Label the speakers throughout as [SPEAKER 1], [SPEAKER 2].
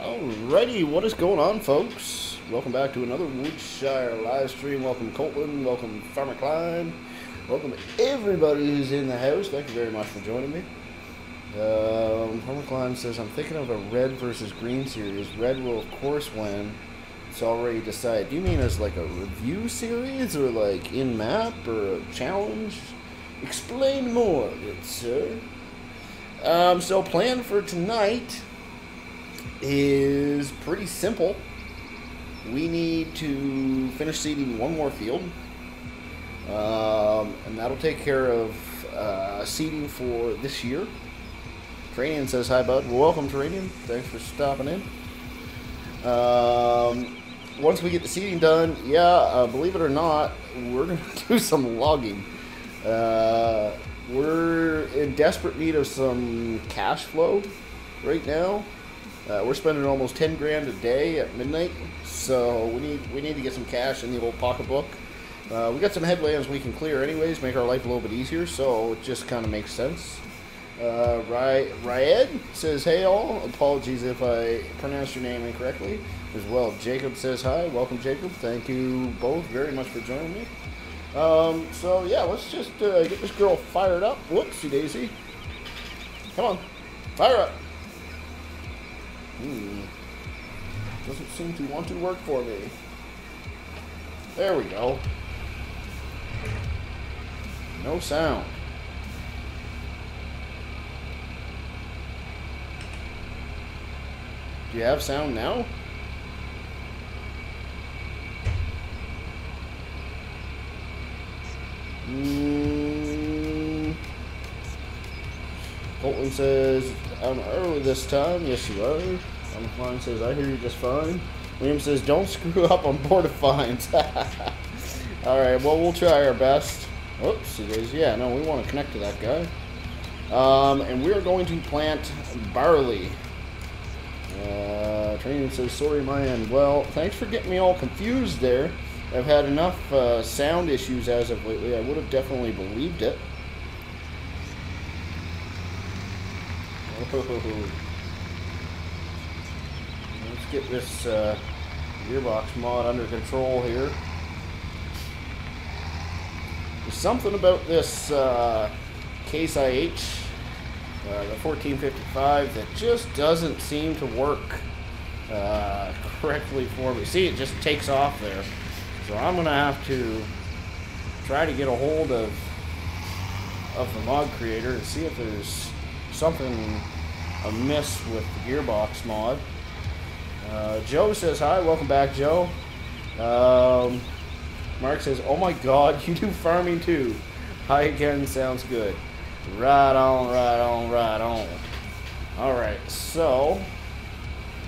[SPEAKER 1] Alrighty, what is going on, folks? Welcome back to another Woodshire live stream. Welcome, Colton. Welcome, Farmer Klein. Welcome, everybody who's in the house. Thank you very much for joining me. Farmer Klein says, I'm thinking of a red versus green series. Red will, of course, win. It's already decided. Do you mean as like a review series or like in-map or a challenge? Explain more, good sir. So plan for tonight is pretty simple. We need to finish seeding one more field, and that'll take care of seeding for this year. Terranian says hi, bud. Well, welcome, Terranian. Thanks for stopping in. Once we get the seeding done, believe it or not, we're going to do some logging. We're in desperate need of some cash flow right now. We're spending almost 10 grand a day at midnight, so we need to get some cash in the old pocketbook. We got some headlands we can clear anyways, make our life a little bit easier, so it just kind of makes sense. Ryed says, hey all, apologies if I pronounced your name incorrectly. As well, Jacob says hi, welcome Jacob, thank you both very much for joining me. So yeah, let's just get this girl fired up. Whoopsie daisy. Come on, fire up. Doesn't seem to want to work for me. There we go. No sound. Do you have sound now? Colton says, I'm early this time. Yes, you are. Klein says, I hear you just fine. William says, don't screw up on Board of Fines. Alright, well, we'll try our best. Oops, it is. Yeah, no, we want to connect to that guy. And we're going to plant barley. Training says, sorry, my end. Well, thanks for getting me all confused there. I've had enough sound issues as of lately. I would have definitely believed it. Let's get this gearbox mod under control here. There's something about this Case IH, the 1455, that just doesn't seem to work correctly for me. See, it just takes off there. So I'm going to have to try to get a hold of the mod creator and see if there's something amiss with the gearbox mod. Joe says hi, welcome back, Joe. Mark says, oh my god, you do farming too. Hi again, sounds good. Right on, right on, right on. Alright, so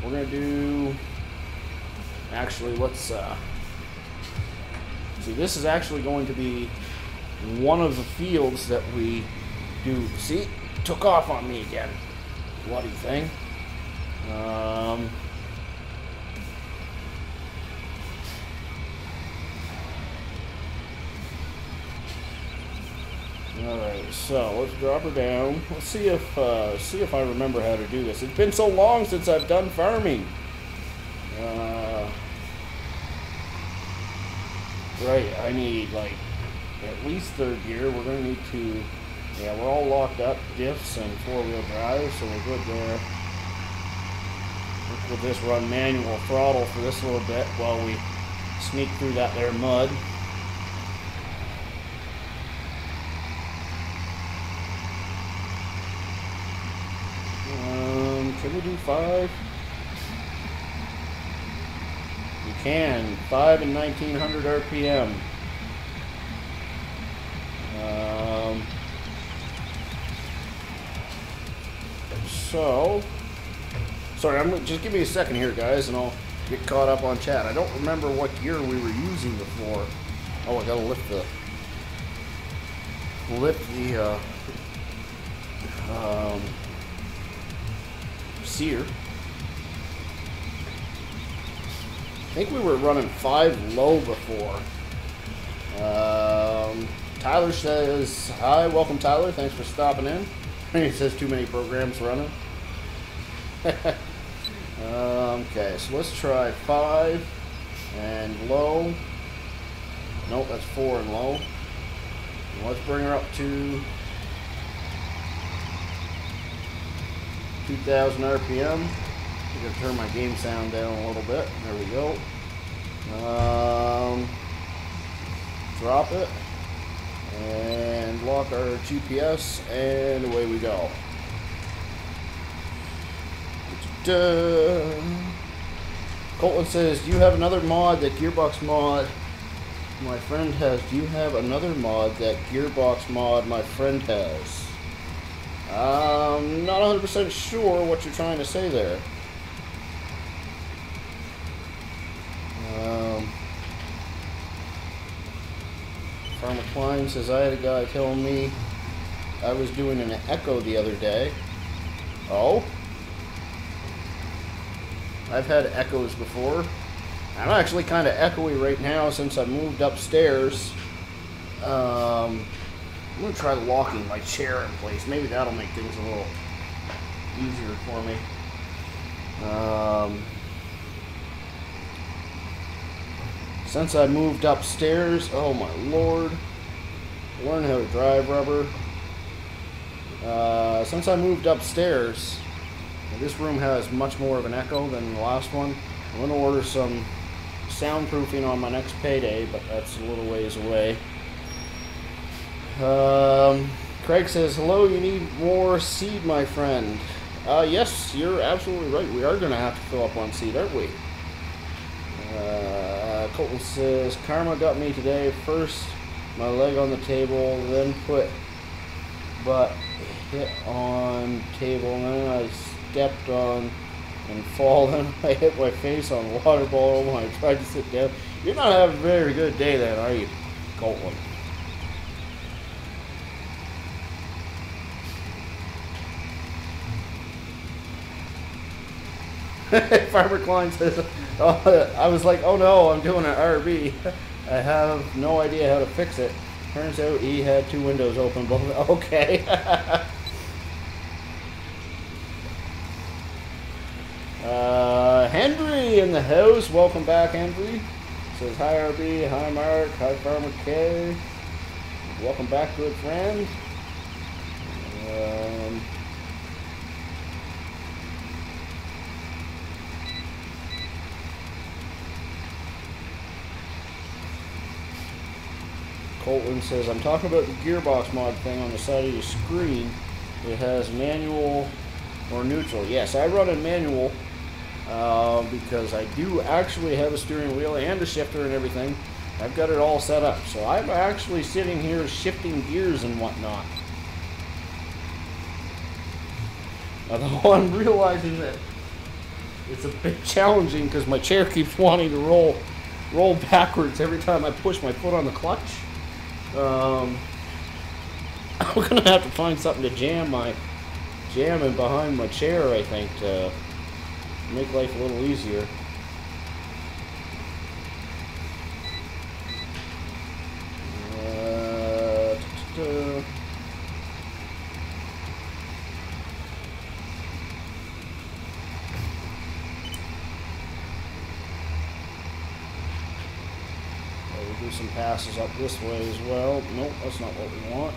[SPEAKER 1] we're gonna do, actually, let's see, this is actually going to be one of the fields that we do. See, took off on me again. Bloody thing. Alright, so let's drop her down. Let's see if I remember how to do this. It's been so long since I've done farming. Right, I need like at least third gear. We're gonna need to, yeah, we're all locked up, diffs and four-wheel drive, so we're good there. We'll just run manual throttle for this little bit while we sneak through that there mud. Can we do 5? We can. 5 and 1900 RPM. So, sorry, just give me a second here, guys, and I'll get caught up on chat. I don't remember what gear we were using before. Oh, I gotta lift the sear. I think we were running 5 low before. Tyler says, hi, welcome Tyler, thanks for stopping in. He says too many programs running. Okay, so let's try 5 and low. Nope, that's 4 and low. And let's bring her up to 2,000 RPM. I'm going to turn my game sound down a little bit. There we go. Drop it. And lock our GPS, and away we go. Colton says, do you have another mod that Gearbox mod my friend has? Do you have another mod that Gearbox mod my friend has? Not 100% sure what you're trying to say there. Farmer Klein says, I had a guy telling me I was doing an echo the other day. Oh? I've had echoes before. I'm actually kind of echoey right now since I moved upstairs. I'm going to try locking my chair in place. Maybe that'll make things a little easier for me. Since I moved upstairs, oh my lord, learn how to drive rubber. Since I moved upstairs, this room has much more of an echo than the last one. I'm going to order some soundproofing on my next payday, but that's a little ways away. Craig says, hello, you need more seed, my friend. Yes, you're absolutely right. We are going to have to fill up on seed, aren't we? Colton says, karma got me today. First, my leg on the table, then put butt hit on table, and then I stepped on and fall, then I hit my face on water bottle when I tried to sit down. You're not having a very good day then, are you, Colton? Farmer Klein says, oh, I was like, oh no, I'm doing an RV. I have no idea how to fix it. Turns out he had 2 windows open. Both. Okay. Henry in the house. Welcome back, Henry. Says, hi RB, hi Mark, hi Farmer K. Welcome back, good friend. Colton says, I'm talking about the gearbox mod thing on the side of your screen. It has manual or neutral. Yes, I run in manual because I do actually have a steering wheel and a shifter and everything. I've got it all set up. So I'm actually sitting here shifting gears and whatnot. Although I'm realizing that it's a bit challenging because my chair keeps wanting to roll backwards every time I push my foot on the clutch. I'm gonna have to find something to jam in behind my chair, I think, to make life a little easier. Do some passes up this way as well. Nope, that's not what we want.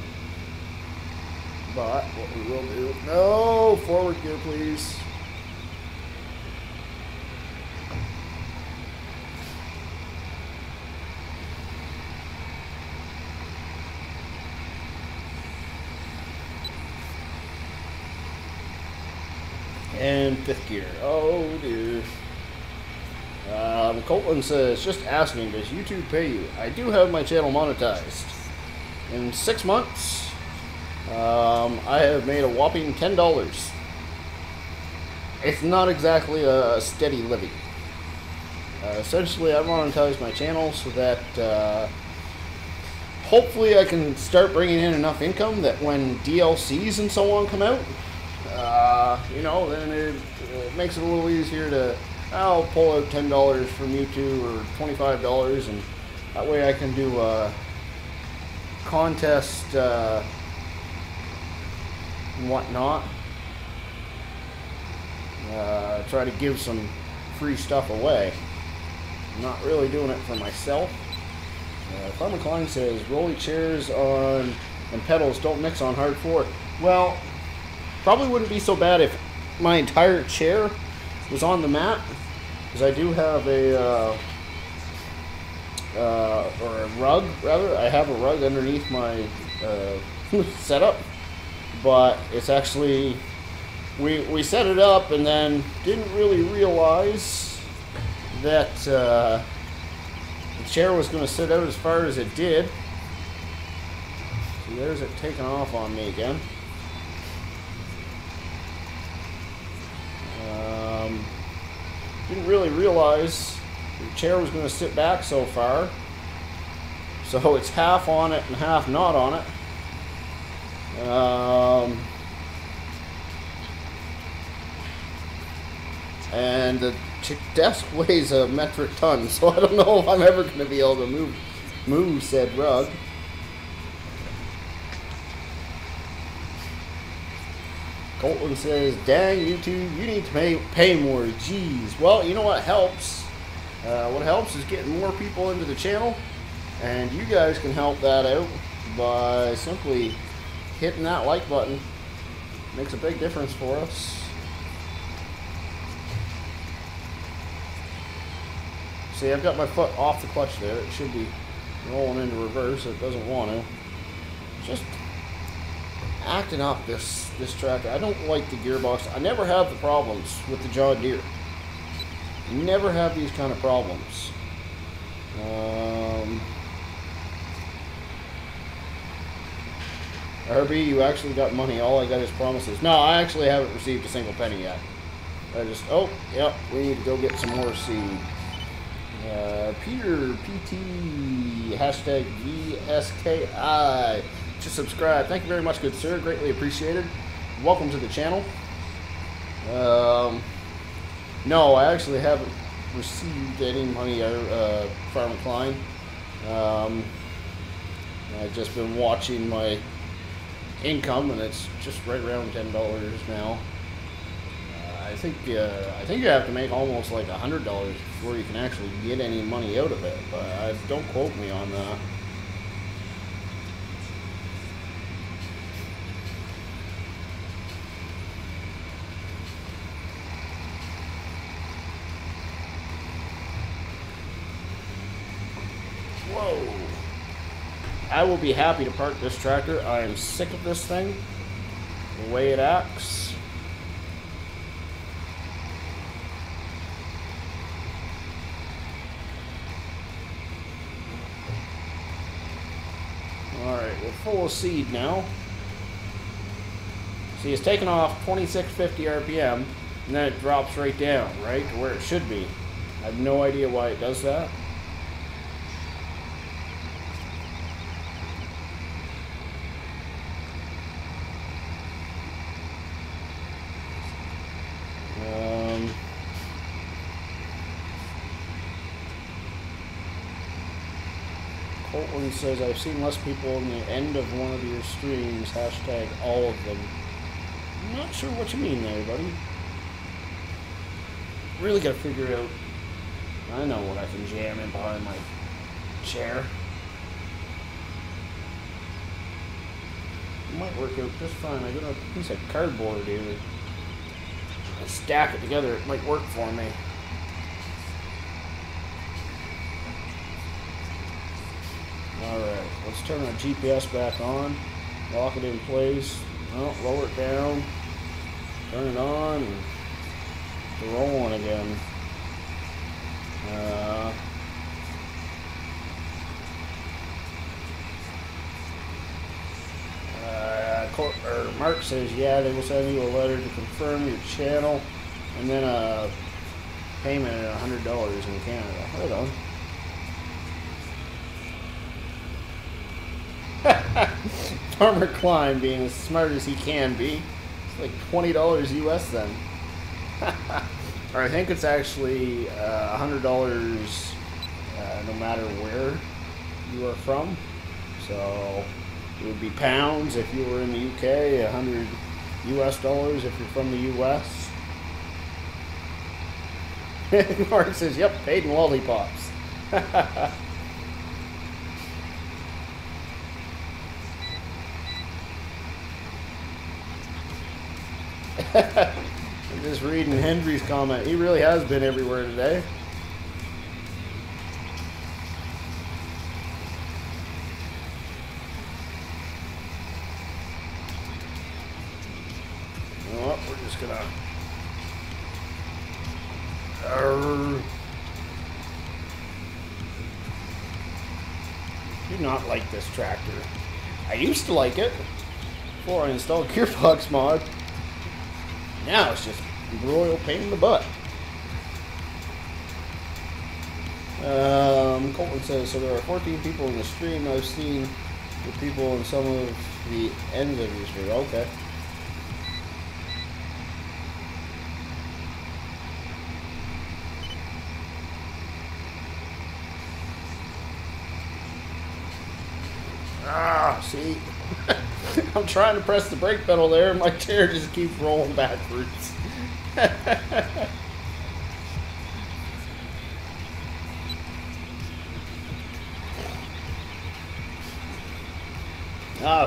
[SPEAKER 1] But what we will do, no, forward gear please. And 5th gear. Oh dear. Colton says, just asking, does YouTube pay you? I do have my channel monetized. In 6 months, I have made a whopping $10. It's not exactly a steady living. Essentially, I monetize my channel so that hopefully I can start bringing in enough income that when DLCs and so on come out, you know, then it makes it a little easier to, I'll pull out $10 from YouTube or $25, and that way I can do a contest and whatnot. try to give some free stuff away. I'm not really doing it for myself. Farmer Klein says, rolly chairs on and pedals don't mix on hard floor. Well, probably wouldn't be so bad if my entire chair was on the mat, because I do have a or a rug, rather. I have a rug underneath my setup, but it's actually, we set it up and then didn't really realize that the chair was going to sit out as far as it did. So there's it taking off on me again. Didn't really realize the chair was going to sit back so far. So it's half on it and half not on it. And the desk weighs a metric ton, so I don't know if I'm ever going to be able to move said rug. Colton says, dang, YouTube, you need to pay more. Jeez. Well, you know what helps? What helps is getting more people into the channel, and you guys can help that out by simply hitting that like button. Makes a big difference for us. See, I've got my foot off the clutch there. It should be rolling into reverse. It doesn't want to. Just acting up this tractor. I don't like the gearbox. I never have the problems with the John Deere. Never have these kind of problems. RB, you actually got money. All I got is promises. No, I actually haven't received a single penny yet. I just, oh, yep, we need to go get some more seed. Peter, PT, hashtag VSKI. Just subscribe. Thank you very much, good sir. Greatly appreciated. Welcome to the channel. No, I actually haven't received any money, Farmer Klein. I've just been watching my income, and it's just right around $10 now. I think you have to make almost like $100 before you can actually get any money out of it, but don't quote me on that. Whoa! I will be happy to park this tractor. I am sick of this thing, the way it acts. Alright, we're full of seed now. See, it's taking off 2650 RPM, and then it drops right down, right, to where it should be. I have no idea why it does that. Colton says, I've seen less people in the end of one of your streams, hashtag all of them. I'm not sure what you mean there, buddy. Really gotta figure out. I know what I can jam in behind my chair. It might work out just fine. I got a piece of cardboard here. I stack it together, it might work for me. Alright, let's turn our GPS back on, lock it in place, lower it down, turn it on, and we're rolling again. Mark says, yeah, they will send you a letter to confirm your channel, and then a payment of $100 in Canada. Hold on. Farmer Klein being as smart as he can be. It's like $20 US then. Or I think it's actually $100 no matter where you are from. So it would be pounds if you were in the UK, $100 US if you're from the US. Mark says, yep, paid in lollipops. I'm just reading Henry's comment. He really has been everywhere today. Well, we're just gonna... do not like this tractor. I used to like it before I installed Gearbox Mod. Now it's just a royal pain in the butt. Colton says, so there are 14 people in the stream. I've seen the people in some of the ends of your stream. Okay. Ah, see? I'm trying to press the brake pedal there and my chair just keeps rolling backwards.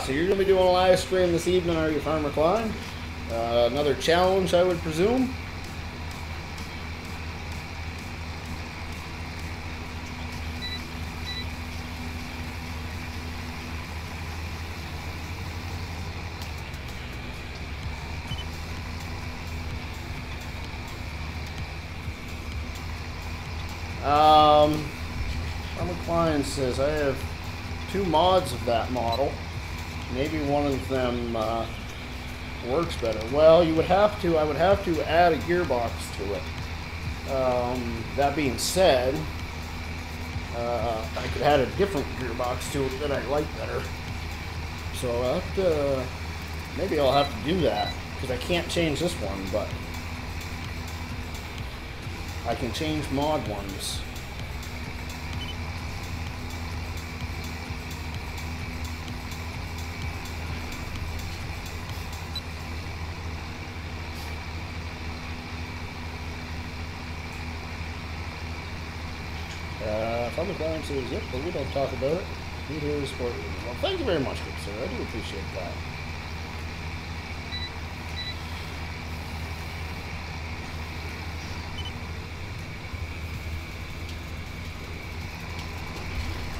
[SPEAKER 1] So you're going to be doing a live stream this evening, are you, Farmer Klein? Another challenge, I would presume? Farmer Klein says, I have 2 mods of that model. Maybe one of them works better. Well, I would have to add a gearbox to it. That being said, I could add a different gearbox to it that I like better. So I'll have to, maybe I'll have to do that, because I can't change this one, but I can change mod ones. Farmer Klein says, yep, but we don't talk about it. We hear the sport. Well, thank you very much, good sir. I do appreciate that.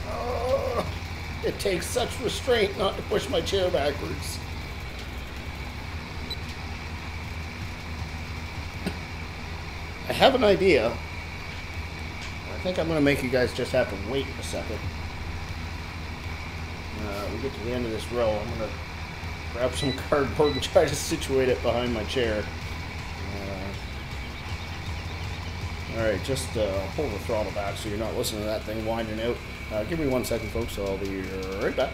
[SPEAKER 1] Oh, it takes such restraint not to push my chair backwards. I have an idea. I think I'm going to make you guys just have to wait a second. We get to the end of this row. I'm going to grab some cardboard and try to situate it behind my chair. Alright, just pull the throttle back so you're not listening to that thing winding out. Give me 1 second, folks, so I'll be right back.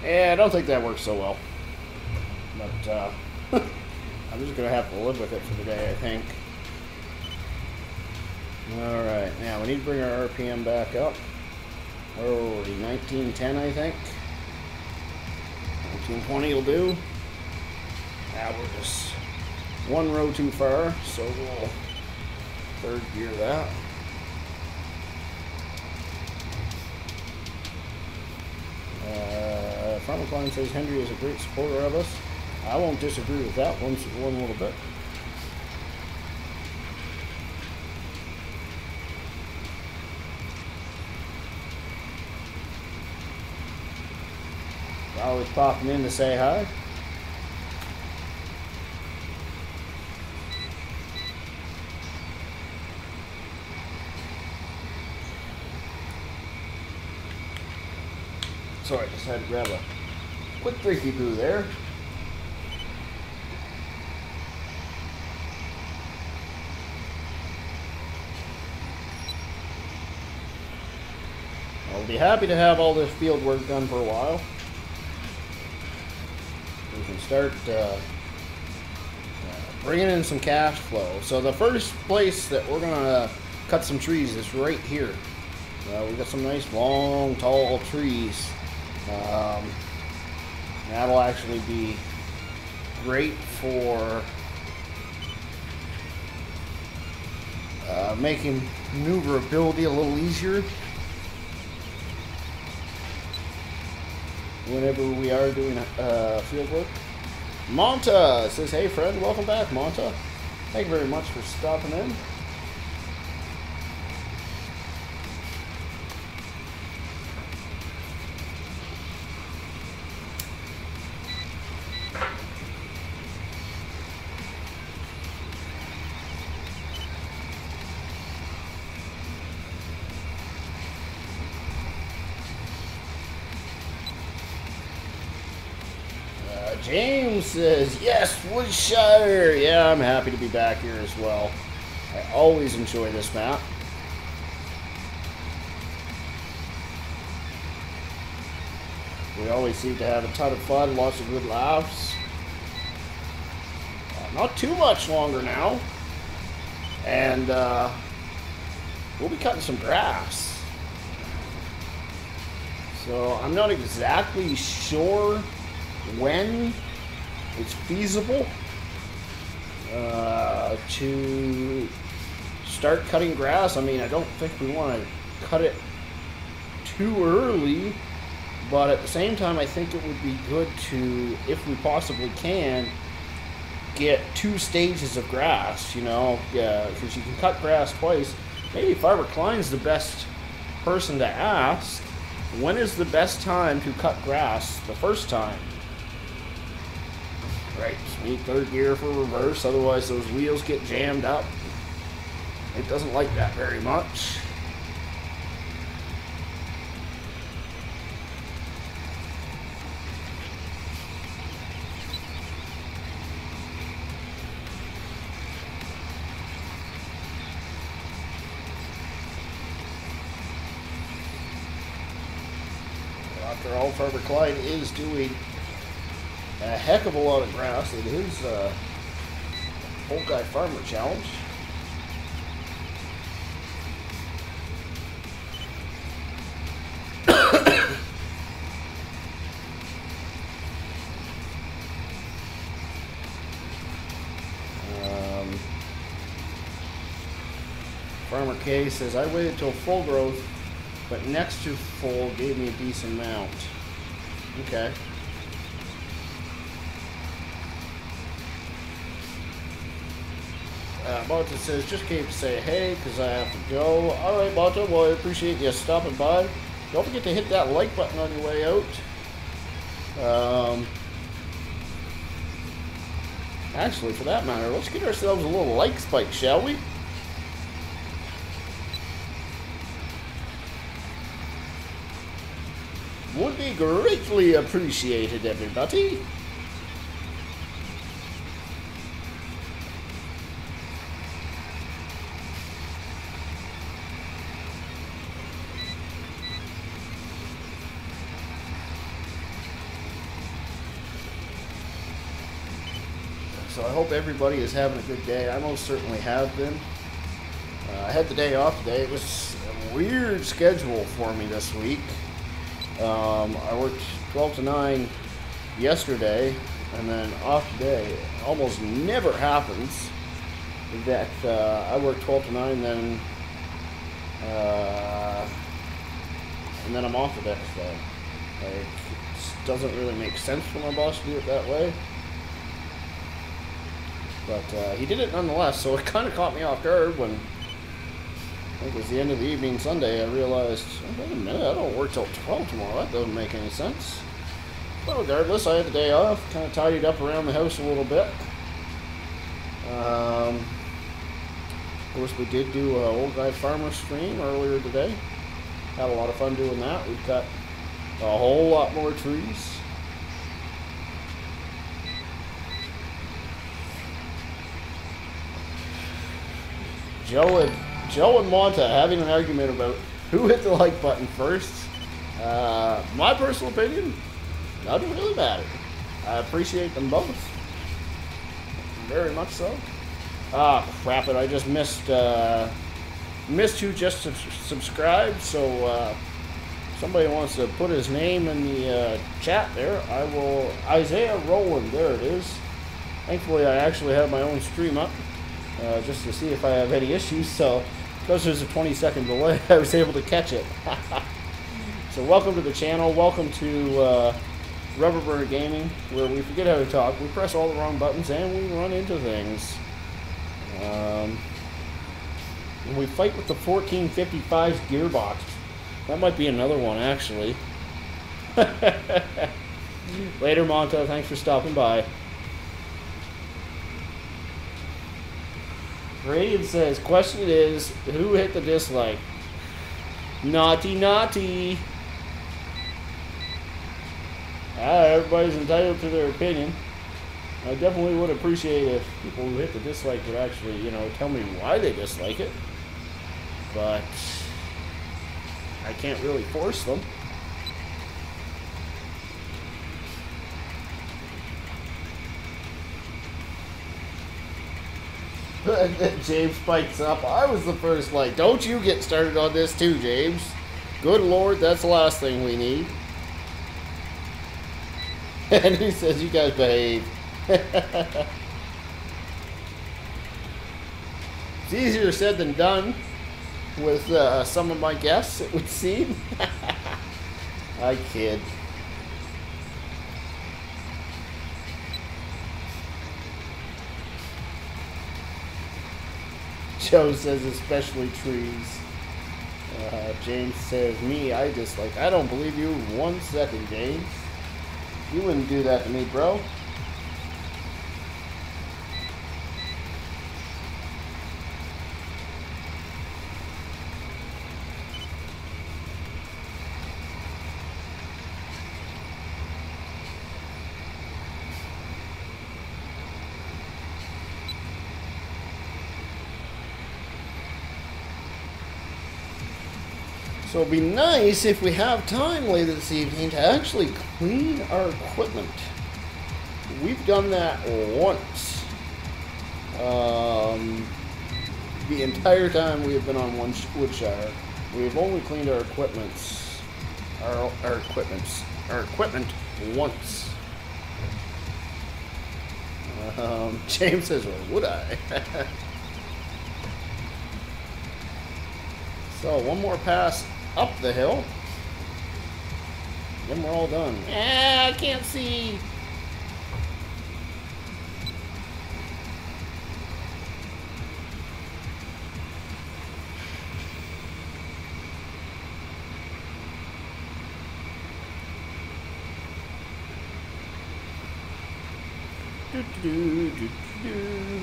[SPEAKER 1] Yeah, I don't think that works so well. But, I'm just going to have to live with it for the day, I think. Alright, now we need to bring our RPM back up. Oh, 1910, I think. 1920 will do. Now we're just 1 row too far, so we'll 3rd gear that. Farmer Klein says Henry is a great supporter of us. I won't disagree with that one little bit. Always popping in to say hi. Sorry, just had to grab a quick drinky poo there. I'll be happy to have all this field work done for a while. We can start bringing in some cash flow. So the first place that we're going to cut some trees is right here. We've got some nice long tall trees. That'll actually be great for making maneuverability a little easier whenever we are doing field work. Monta says, hey friend, welcome back, Monta. Thank you very much for stopping in. James says, yes, Woodshire. Yeah, I'm happy to be back here as well. I always enjoy this map. We always seem to have a ton of fun, lots of good laughs. Not too much longer now. And we'll be cutting some grass. So I'm not exactly sure when it's feasible to start cutting grass. I mean, I don't think we want to cut it too early, but at the same time, I think it would be good to, if we possibly can, get 2 stages of grass, you know, because you can cut grass twice. Maybe Farmer Klein's the best person to ask. When is the best time to cut grass the first time? Right, just need 3rd gear for reverse, otherwise those wheels get jammed up. It doesn't like that very much. After all, Farmer Klein is doing a heck of a lot of grass in his Old Guy Farmer Challenge. Farmer K says, I waited till full growth, but next to full gave me a decent mount. Okay. Bonta says, just came to say hey, because I have to go. Alright, Bonta, well, I appreciate you stopping by. Don't forget to hit that like button on your way out. Actually, for that matter, let's get ourselves a little like spike, shall we? Would be greatly appreciated, everybody. So I hope everybody is having a good day. I most certainly have been. I had the day off today. It was a weird schedule for me this week. I worked 12 to 9 yesterday, and then off today. It almost never happens that I work 12 to 9, then and then I'm off the next day. Like, it doesn't really make sense for my boss to do it that way. But he did it nonetheless, so it kind of caught me off guard when I think it was the end of the evening Sunday. I realized, oh, wait a minute, I don't work till 12 tomorrow. That doesn't make any sense. But regardless, I had the day off. Kind of tidied up around the house a little bit. Of course, we did do an Old Guy Farmer stream earlier today. Had a lot of fun doing that. We cut a whole lot more trees. Joe and Monta having an argument about who hit the like button first. My personal opinion, doesn't really matter. I appreciate them both. Very much so. Ah, crap it, I just missed who just subscribed, so somebody wants to put his name in the chat there. I will. Isaiah Rowland, there it is. Thankfully, I actually have my own stream up, just to see if I have any issues, so because there's a 20-second delay, I was able to catch it. So welcome to the channel, welcome to Rubberburner Gaming, where we forget how to talk, we press all the wrong buttons, and we run into things. And we fight with the 1455's gearbox. That might be another one, actually. Later, Monto, thanks for stopping by. Radiant says, question is, who hit the dislike? Naughty, naughty. Everybody's entitled to their opinion. I definitely would appreciate if people who hit the dislike would actually, you know, tell me why they dislike it. But I can't really force them. James spikes up. I was the first like, don't you get started on this too, James. Good Lord, that's the last thing we need. And he says, you guys behave. It's easier said than done with some of my guests, it would seem. I kid. Joe says especially trees. James says, me, I dislike. I don't believe you 1 second, James. You wouldn't do that to me, bro. So it'd be nice if we have time later this evening to actually clean our equipment. We've done that once. The entire time we have been on Woodshire, we've only cleaned our equipment once. James says, well, would I? So one more pass up the hill, then we're all done. I can't see. Do, do, do, do, do.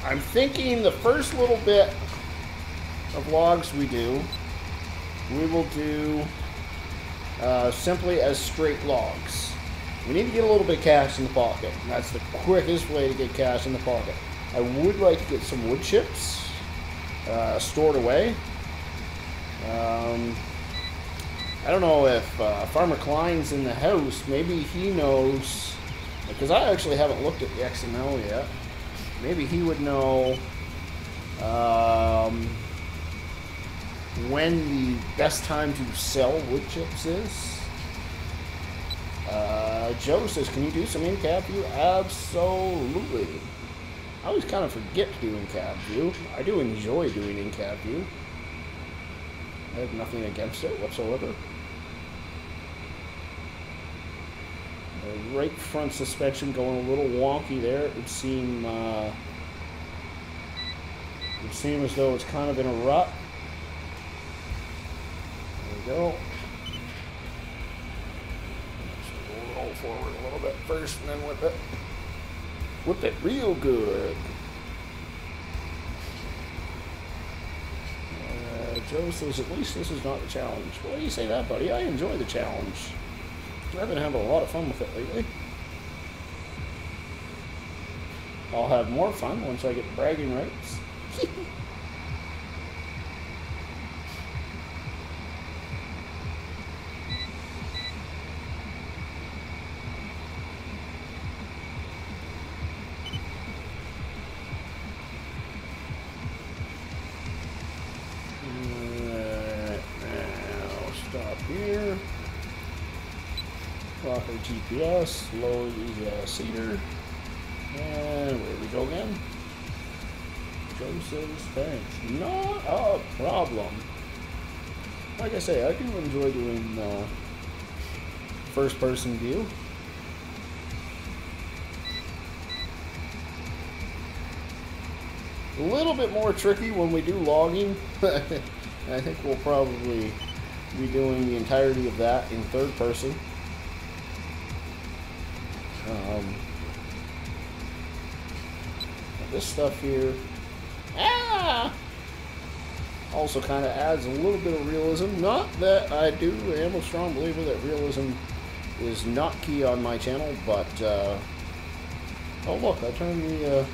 [SPEAKER 1] I'm thinking the first little bit of logs we do, we will do simply as straight logs. We need to get a little bit of cash in the pocket. And that's the quickest way to get cash in the pocket. I would like to get some wood chips stored away. I don't know if Farmer Klein's in the house. Maybe he knows, because I actually haven't looked at the XML yet. Maybe he would know when the best time to sell wood chips is. Joe says, can you do some in-cab view? Absolutely. I always kind of forget to do in-cab view. I do enjoy doing in-cab view. I have nothing against it whatsoever. Right front suspension going a little wonky there. It would seem as though it's kind of in a rut. There we go. Just roll forward a little bit first and then whip it real good. Joe says, at least this is not a challenge. Why do you say that, buddy? I enjoy the challenge. I've been having a lot of fun with it lately. I'll have more fun once I get the bragging rights. Here, lock our GPS, lower the seater, and where we go again. Joe says thanks. Not a problem. Like I say, I do enjoy doing first person view. A little bit more tricky when we do logging. I think we'll probably be doing the entirety of that in third person. This stuff here also kind of adds a little bit of realism. Not that I am a strong believer that realism is not key on my channel, but oh look, I turned the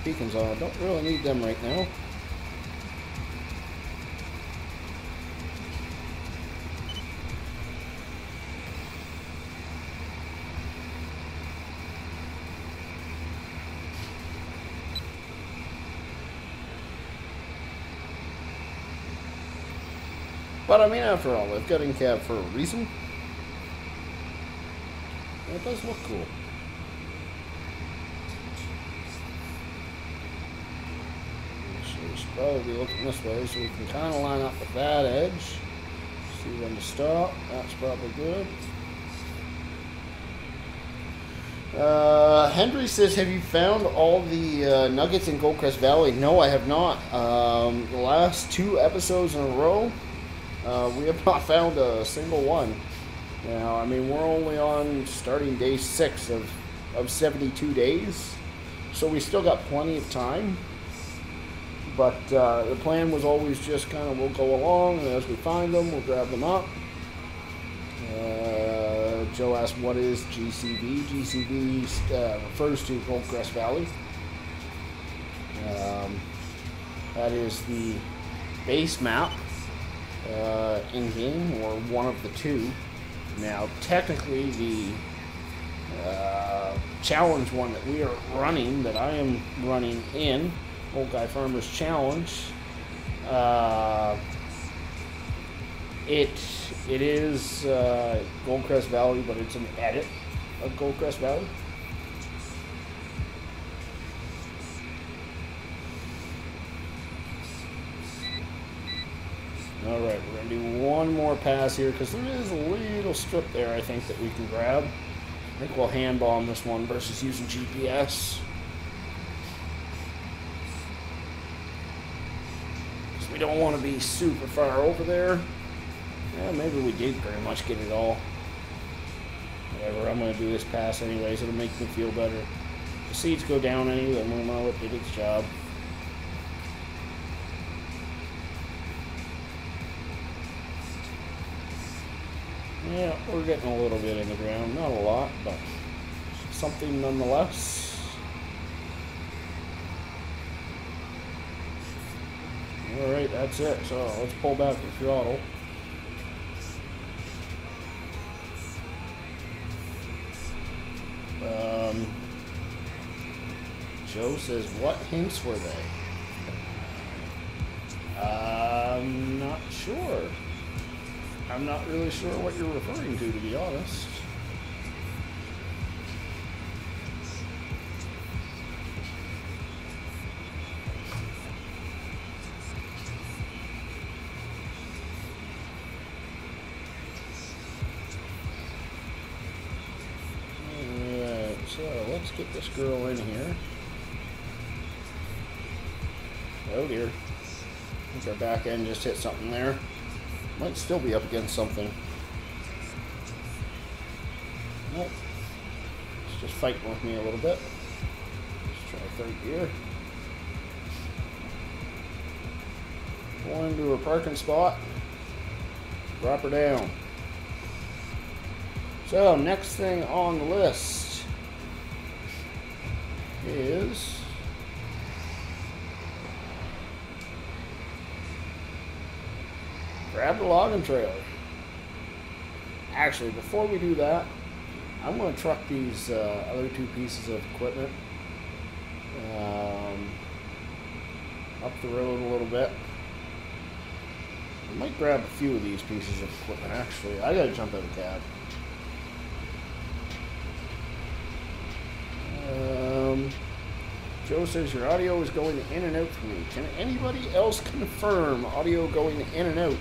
[SPEAKER 1] beacons on. I don't really need them right now. But I mean, after all, they've got in cab for a reason. And it does look cool. So we should probably be looking this way so we can kind of line up with that edge. See when to stop. That's probably good. Henry says, have you found all the nuggets in Goldcrest Valley? No, I have not. The last 2 episodes in a row, we have not found a single one. Now, I mean, we're only on starting day 6 of 72 days, so we still got plenty of time. But the plan was always just kind of, we'll go along, and as we find them, we'll grab them up. Joe asked, what is GCV? GCV refers to Goldcrest Valley. That is the base map in-game, or one of the 2. Now, technically, the challenge one that we are running, that I am running in, Old Guy Farmer's Challenge, it is Goldcrest Valley, but it's an edit of Goldcrest Valley. Alright, we're going to do one more pass here, because there is a little strip there, I think, that we can grab. I think we'll hand bomb this one versus using GPS. Because we don't want to be super far over there. Yeah, maybe we did pretty much get it all. Whatever, I'm going to do this pass anyways. It'll make me feel better. If the seats go down any, then we'll know it did its job. Yeah, we're getting a little bit in the ground. Not a lot, but something nonetheless. Alright, that's it. So let's pull back the throttle. Joe says, what hints were they? I'm not sure. I'm not really sure what you're referring to be honest. let's get this girl in here. Oh dear. I think our back end just hit something there. Might still be up against something. Nope. It's just fighting with me a little bit. Let's try third gear. Pull into a parking spot. Drop her down. So, next thing on the list is grab the logging trailer. Actually, before we do that, I'm going to truck these other two pieces of equipment up the road a little bit. I might grab a few of these pieces of equipment, actually. I gotta jump out of the cab. Joe says your audio is going in and out for me. Can anybody else confirm audio going in and out?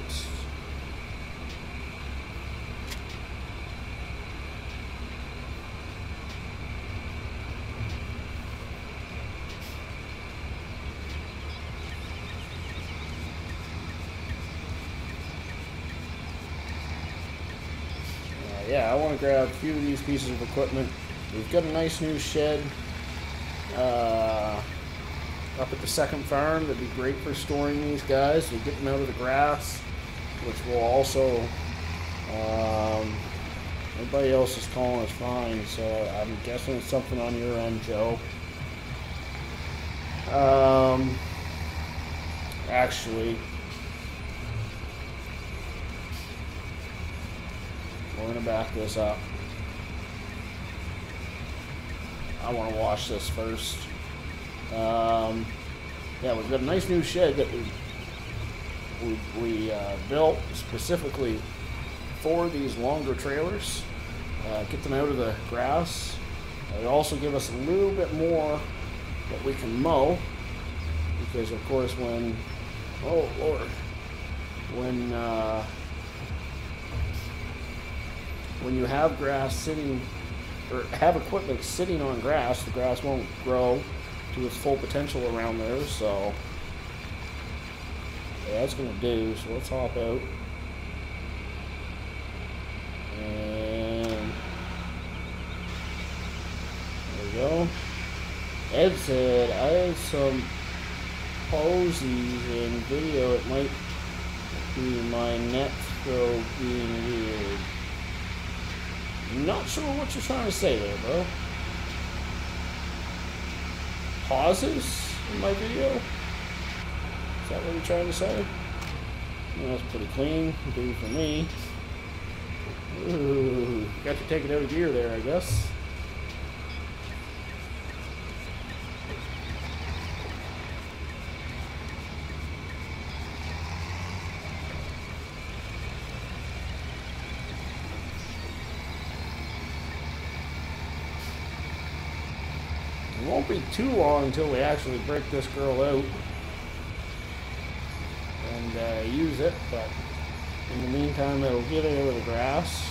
[SPEAKER 1] Yeah, I want to grab a few of these pieces of equipment. We've got a nice new shed up at the second farm that'd be great for storing these guys. We get them out of the grass, which will also, everybody else is calling us fine, so I'm guessing it's something on your end, Joe. Actually, we're going to back this up. I want to wash this first. Yeah, we've got a nice new shed that we built specifically for these longer trailers. Get them out of the grass. It also give us a little bit more that we can mow, because of course when, oh Lord, when you have grass sitting, or have equipment sitting on grass, the grass won't grow to its full potential around there, so yeah, that's gonna do. So let's hop out. And there we go. Ed said, I had some posies in video. It might be my net throw being weird. Not sure what you're trying to say there, bro. Pauses in my video? Is that what you're trying to say? Well, that's pretty clean. Do for me. Ooh, got to take it out of gear there, I guess. It won't be too long until we actually break this girl out and use it, but in the meantime it'll get it out of the grass.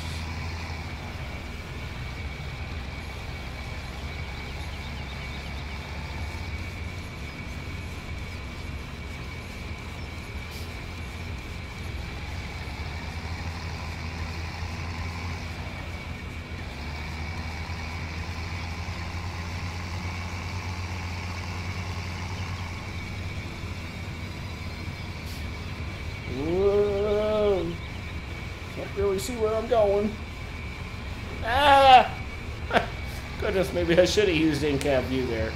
[SPEAKER 1] Whoa. Can't really see where I'm going. Ah! Goodness, maybe I should have used in-cab view there.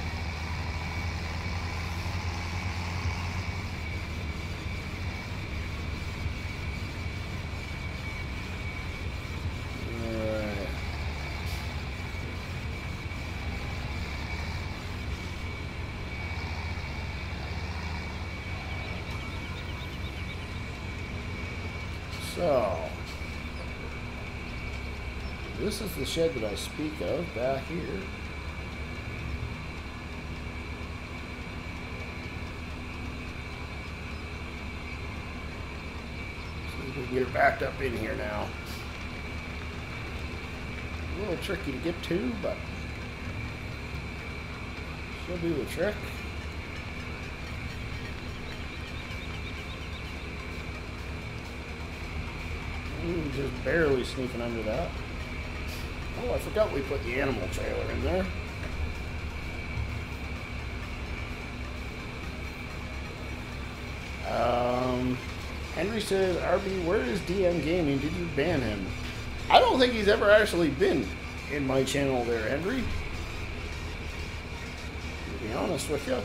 [SPEAKER 1] Alright. So, this is the shed that I speak of back here. See if we can get her backed up in here now. A little tricky to get to, but She'll do the trick. Ooh, just barely sneaking under that. Oh, I forgot we put the animal trailer in there. Henry says, RB, where is DM Gaming? Did you ban him? I don't think he's ever actually been in my channel there, Henry. To be honest with you.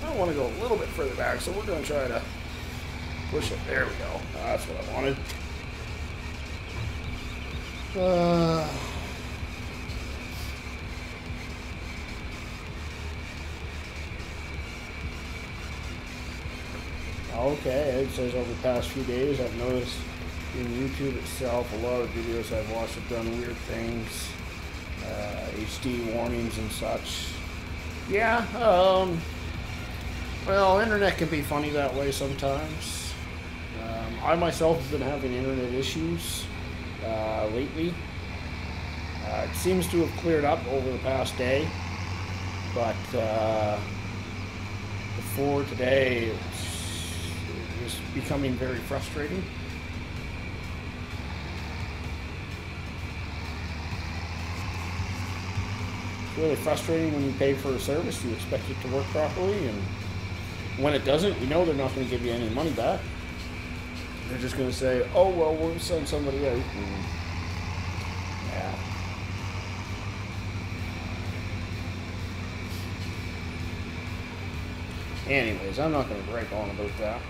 [SPEAKER 1] I want to go a little bit further back, so we're going to try to push it. There we go. That's what I wanted. Okay, it says over the past few days I've noticed in YouTube itself a lot of videos I've watched have done weird things, HD warnings and such. Yeah, well, internet can be funny that way sometimes. I myself have been having internet issues lately. It seems to have cleared up over the past day, but before today it was becoming very frustrating. It's really frustrating when you pay for a service, you expect it to work properly, and when it doesn't, you know they're not going to give you any money back. They're just going to say, oh, well, we'll send somebody out. And, yeah. Anyways, I'm not going to break on about that.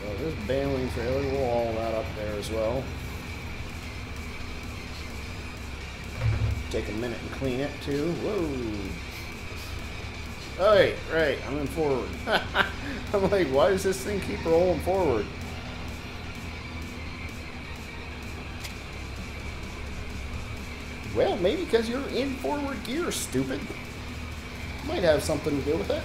[SPEAKER 1] So this baling trailer, we'll haul that up there as well. Take a minute and clean it too. Whoa. Oh, right, I'm in forward. I'm like, why does this thing keep rolling forward? Well, maybe because you're in forward gear, stupid. Might have something to do with it.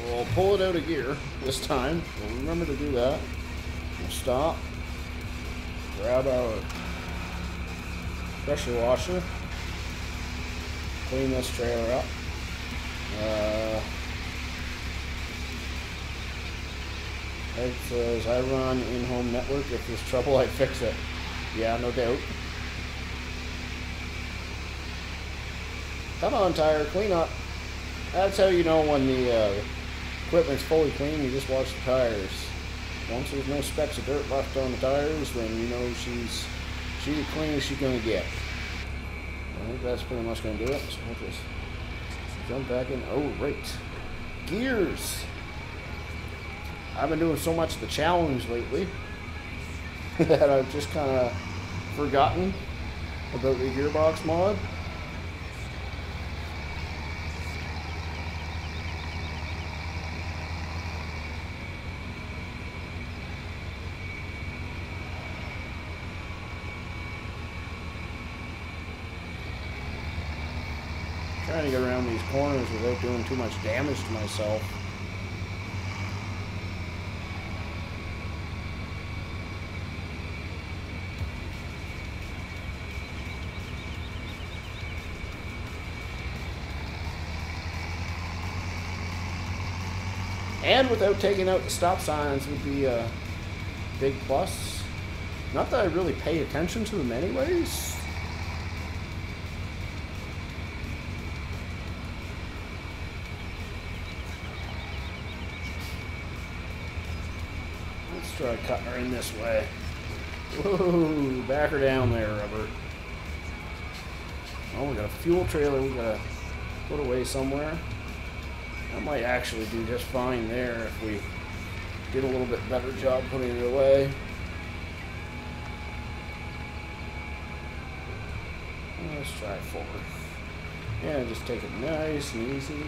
[SPEAKER 1] We'll pull it out of gear this time. We'll remember to do that. We'll stop. Grab our pressure washer. Clean this trailer up. It says, I run in-home network. If there's trouble, I fix it. Yeah, no doubt. Come on, tire, clean up. That's how you know when the equipment's fully clean. You just watch the tires. Once there's no specks of dirt left on the tires, then you know she's the cleanest she's gonna get. I think that's pretty much gonna do it. So we'll just jump back in. Oh, right. Gears. I've been doing so much of the challenge lately that I've just kind of forgotten about the gearbox mod. Trying to get around these corners without doing too much damage to myself. And without taking out the stop signs would be a big plus. Not that I really pay attention to them anyways. Let's try cutting her in this way. Whoa, back her down there, rubber. Oh, we got a fuel trailer we gotta put away somewhere. That might actually do just fine there if we did a little bit better job putting it away. Let's try 4. Yeah, just take it nice and easy.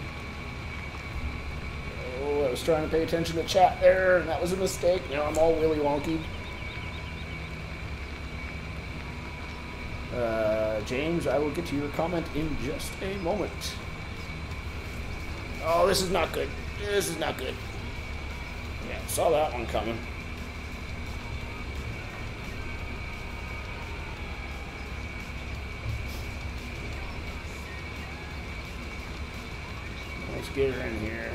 [SPEAKER 1] Oh, I was trying to pay attention to chat there, and that was a mistake. Now I'm all willy wonky. James, I will get to your comment in just a moment. Oh, this is not good. This is not good. Yeah, saw that one coming. Let's get her in here.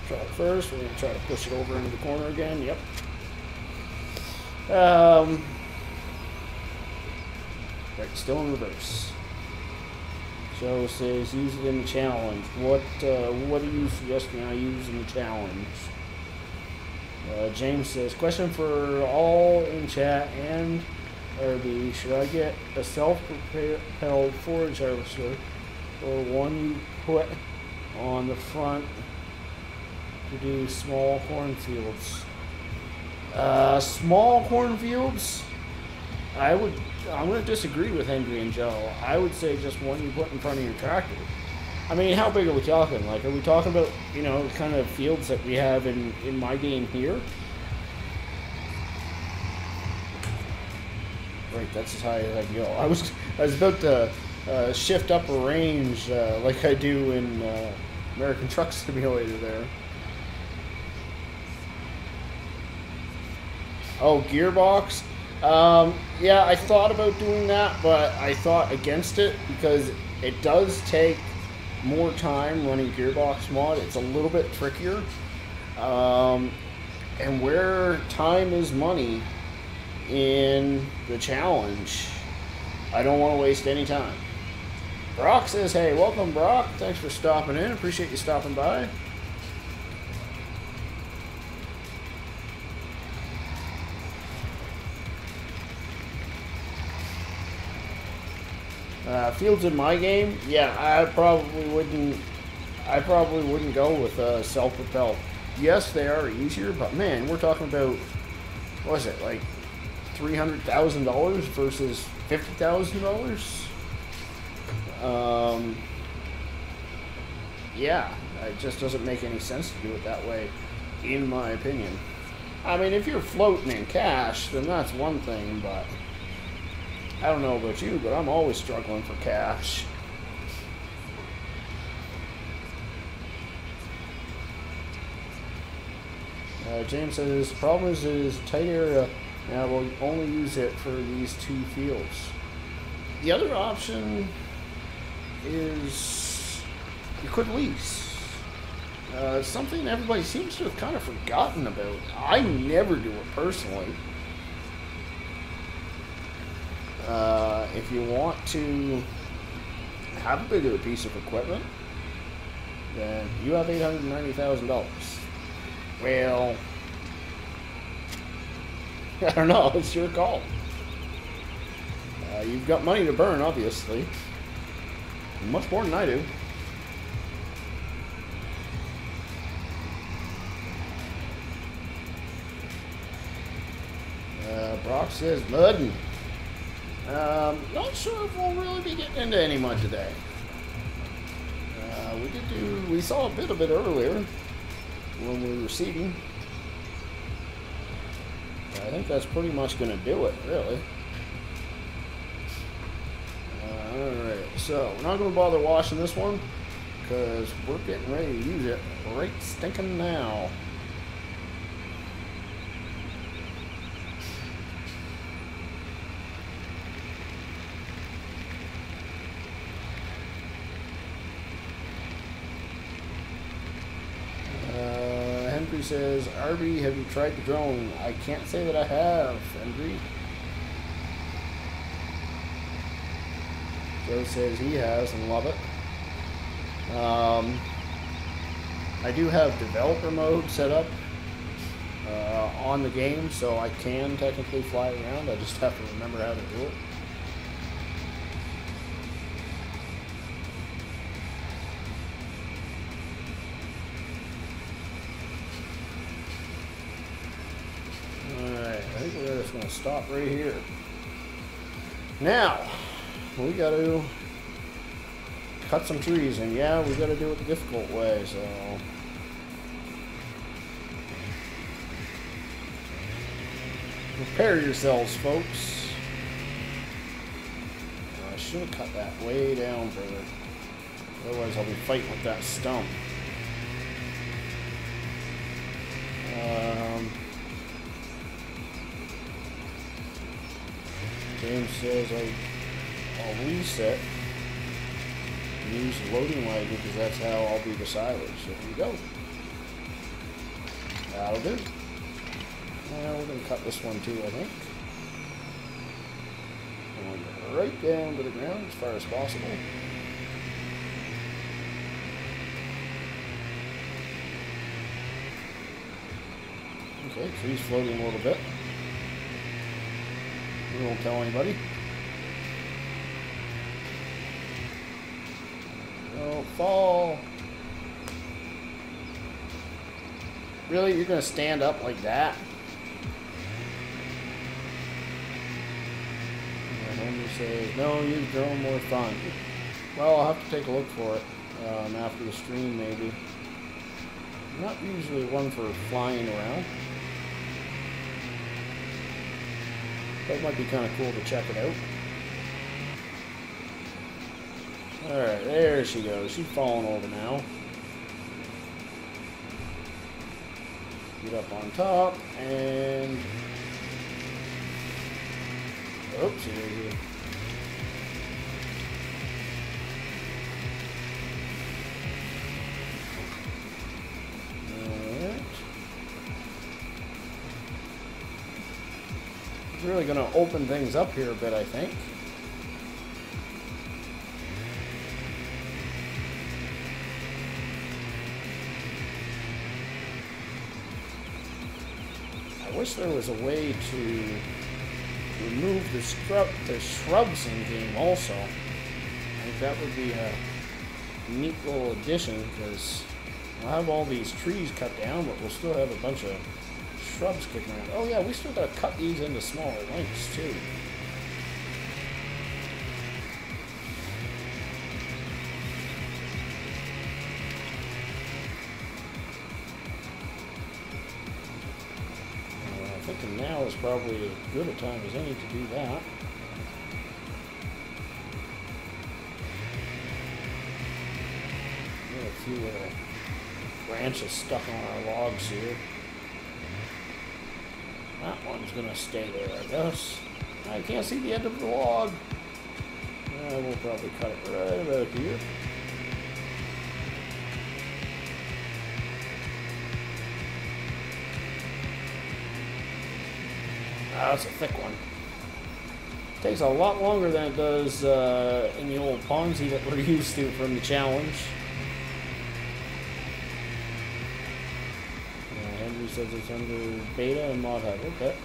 [SPEAKER 1] Try it first. We're going to try to push it over into the corner again. Yep. Right, still in reverse. Joe says use it in the challenge. What are you suggesting I use in the challenge? James says, question for all in chat and RB. Should I get a self-propelled forage harvester or one you put on the front to do small cornfields? Small cornfields? I'm going to disagree with Henry and Joe. I would say just one you put in front of your tractor. I mean, how big are we talking? Like, are we talking about, you know, the kind of fields that we have in my game here? Right, that's as high as I can go. I was about to shift up a range like I do in American Truck Simulator there. Oh, gearbox? Yeah, I thought about doing that, but I thought against it because it does take more time running gearbox mod. It's a little bit trickier. And where time is money in the challenge, I don't want to waste any time. Brock says, hey, welcome, Brock. Thanks for stopping in. Appreciate you stopping by. Fields in my game, yeah, I probably wouldn't go with self-propelled. Yes, they are easier, but man, we're talking about, what is it, like $300,000 versus $50,000? Yeah, it just doesn't make any sense to do it that way, in my opinion. I mean, if you're floating in cash, then that's one thing, but I don't know about you, but I'm always struggling for cash. James says, the problem is it is a tight area, and we'll only use it for these 2 fields. The other option is you could lease. Something everybody seems to have kind of forgotten about. I never do it personally. If you want to have a bigger piece of equipment, then you have $890,000. Well, I don't know. It's your call. You've got money to burn, obviously. Much more than I do. Brock says mudding. Not sure if we'll really be getting into any mud today. We saw a bit of it earlier when we were seeding. I think that's pretty much going to do it, really. Alright, so we're not going to bother washing this one because we're getting ready to use it right stinking now. Henry says, RB, have you tried the drone? I can't say that I have, Henry. Joe says he has and love it. I do have developer mode set up on the game, so I can technically fly around. I just have to remember how to do it. Alright, I think we're just going to stop right here. Now, we got to cut some trees, and yeah, we got to do it the difficult way, so... Prepare yourselves, folks. I should have cut that way down further. Otherwise, I'll be fighting with that stump. Game says I'll reset and use loading language because that's how I'll be the silage. So here you go. That'll do. Now we're going to cut this one too, I think. And right down to the ground as far as possible. Okay, tree's floating a little bit. We won't tell anybody. Don't fall. Really? You're going to stand up like that? Henry says, no, use drone more fun. Well, I'll have to take a look for it after the stream, maybe. Not usually one for flying around. That might be kind of cool to check it out. Alright, there she goes. She's falling over now. Get up on top, and... Oops, here. Alright. It's really going to open things up here a bit, I think. I wish there was a way to remove the shrubs in game also. I think that would be a neat little addition because we'll have all these trees cut down, but we'll still have a bunch of shrubs kicking around. Oh yeah, we still got to cut these into smaller lengths too. Now is probably as good a time as any to do that. We have a few little branches stuck on our logs here. That one's going to stay there, I guess. I can't see the end of the log. We'll probably cut it right about here. That's a thick one. Takes a lot longer than it does in the old Ponzi that we're used to from the challenge. Henry says it's under beta and mod hub. Okay.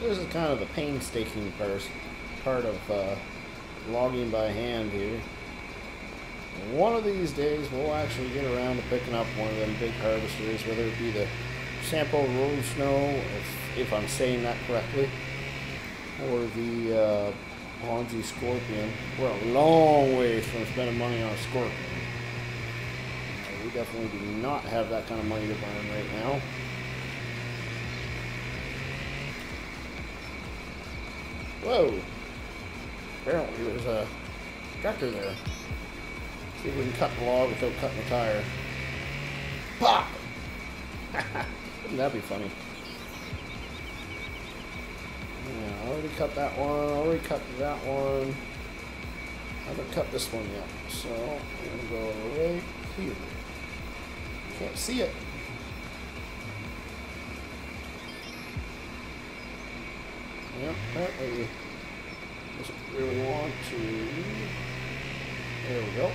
[SPEAKER 1] This is kind of the painstaking part of logging by hand here. And one of these days we'll actually get around to picking up one of them big harvesters, whether it be the Sampo Road Snow, if I'm saying that correctly, or the Ponzi Scorpion. We're a long way from spending money on a Scorpion. We definitely do not have that kind of money to burn right now. Whoa! Apparently there's a tractor there. See if we can cut the log without cutting the tire. Pop! Wouldn't that be funny? Yeah, already cut that one, already cut that one. I haven't cut this one yet, so I'm going to go right here. Can't see it. Yep, apparently doesn't really want to. There we go.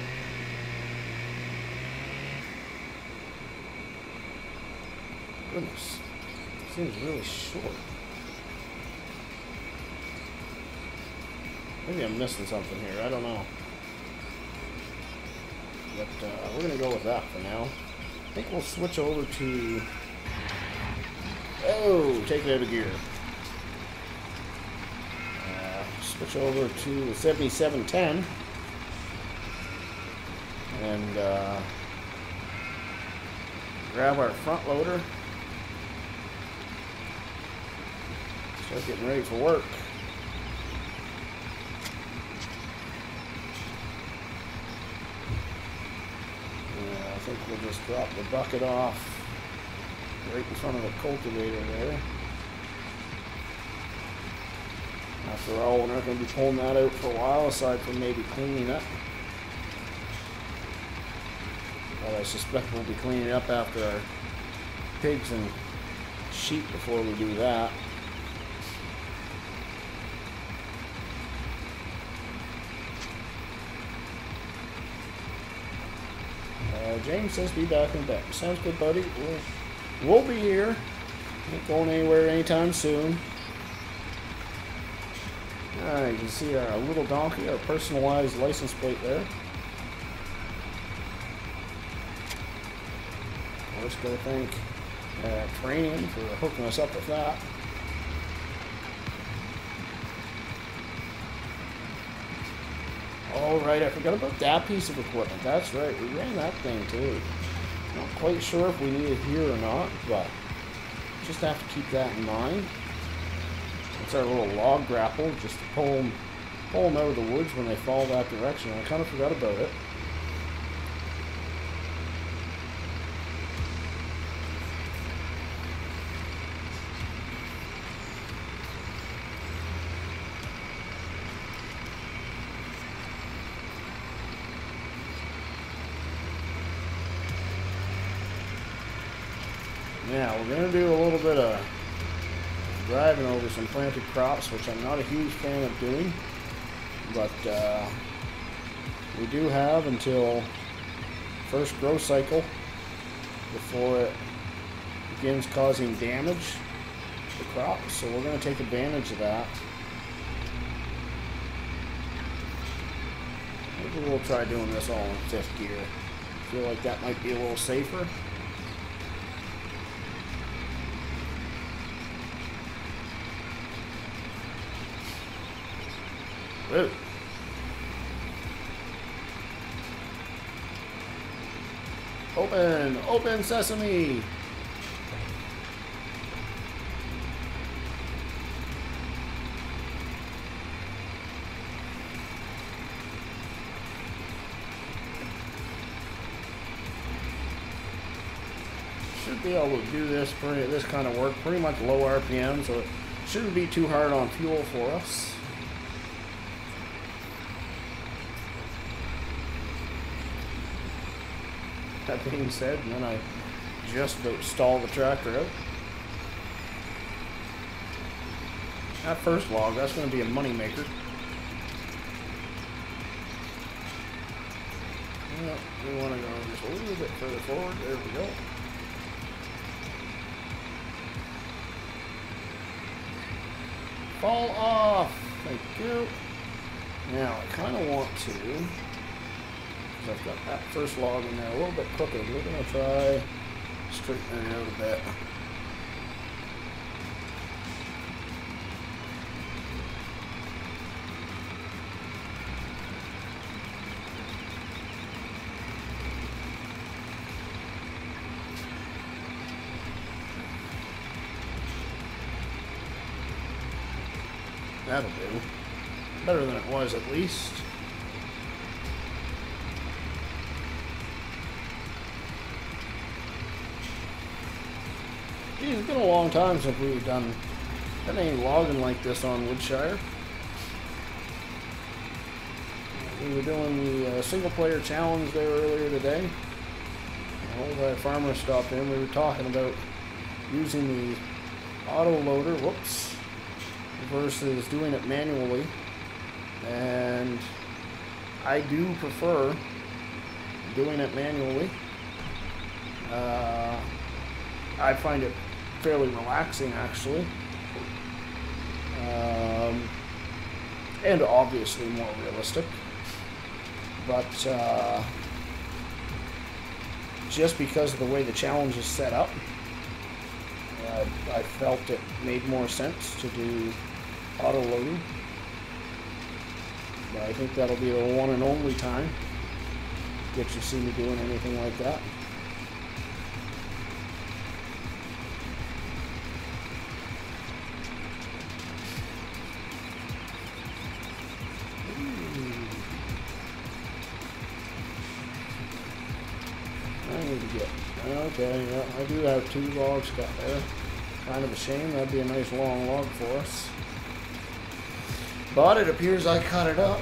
[SPEAKER 1] Goodness, seems really short. Maybe I'm missing something here. I don't know. But we're going to go with that for now. I think we'll switch over to... Oh, take it out of gear. Switch over to the 7710. And grab our front loader. Start getting ready for work. I think we'll just drop the bucket off right in front of the cultivator there. After all, we're not going to be pulling that out for a while, aside from maybe cleaning up. But I suspect we'll be cleaning up after our pigs and sheep before we do that. James says be back in bed. Sounds good, buddy. We'll be here. Ain't going anywhere anytime soon. Alright, you can see our little donkey, our personalized license plate there. Of course, gotta thank Training for hooking us up with that. Oh, right, I forgot about that piece of equipment. That's right, we ran that thing too. Not quite sure if we need it here or not, but just have to keep that in mind. It's our little log grapple, just to pull them out of the woods when they fall that direction. I kind of forgot about it. Now, we're going to do a little bit of driving over some planted crops, which I'm not a huge fan of doing, but we do have until first growth cycle before it begins causing damage to the crops, so we're going to take advantage of that. Maybe we'll try doing this all in fifth gear. I feel like that might be a little safer. Whoa. Open sesame. Should be able to do this kind of work, pretty much low RPM, so it shouldn't be too hard on fuel for us. That being said, and then I just about stall the tractor out. That first log, that's going to be a money maker. Well, we want to go just a little bit further forward. There we go. Fall off. Thank you. Now I kind of want to. I've got that first log in there a little bit crooked. We're going to try straightening it out a bit. That'll do. Better than it was, at least. Geez, it's been a long time since we've done any logging like this on Woodshire. We were doing the single player challenge there earlier today. Old farmer stopped in. We were talking about using the auto loader, whoops, versus doing it manually. And I do prefer doing it manually. I find it fairly relaxing, actually. And obviously more realistic. But just because of the way the challenge is set up, I felt it made more sense to do auto loading. But I think that'll be the one and only time that you see me doing anything like that. Okay, yeah, I do have 2 logs cut there. Kind of a shame, that'd be a nice long log for us. But it appears I cut it up.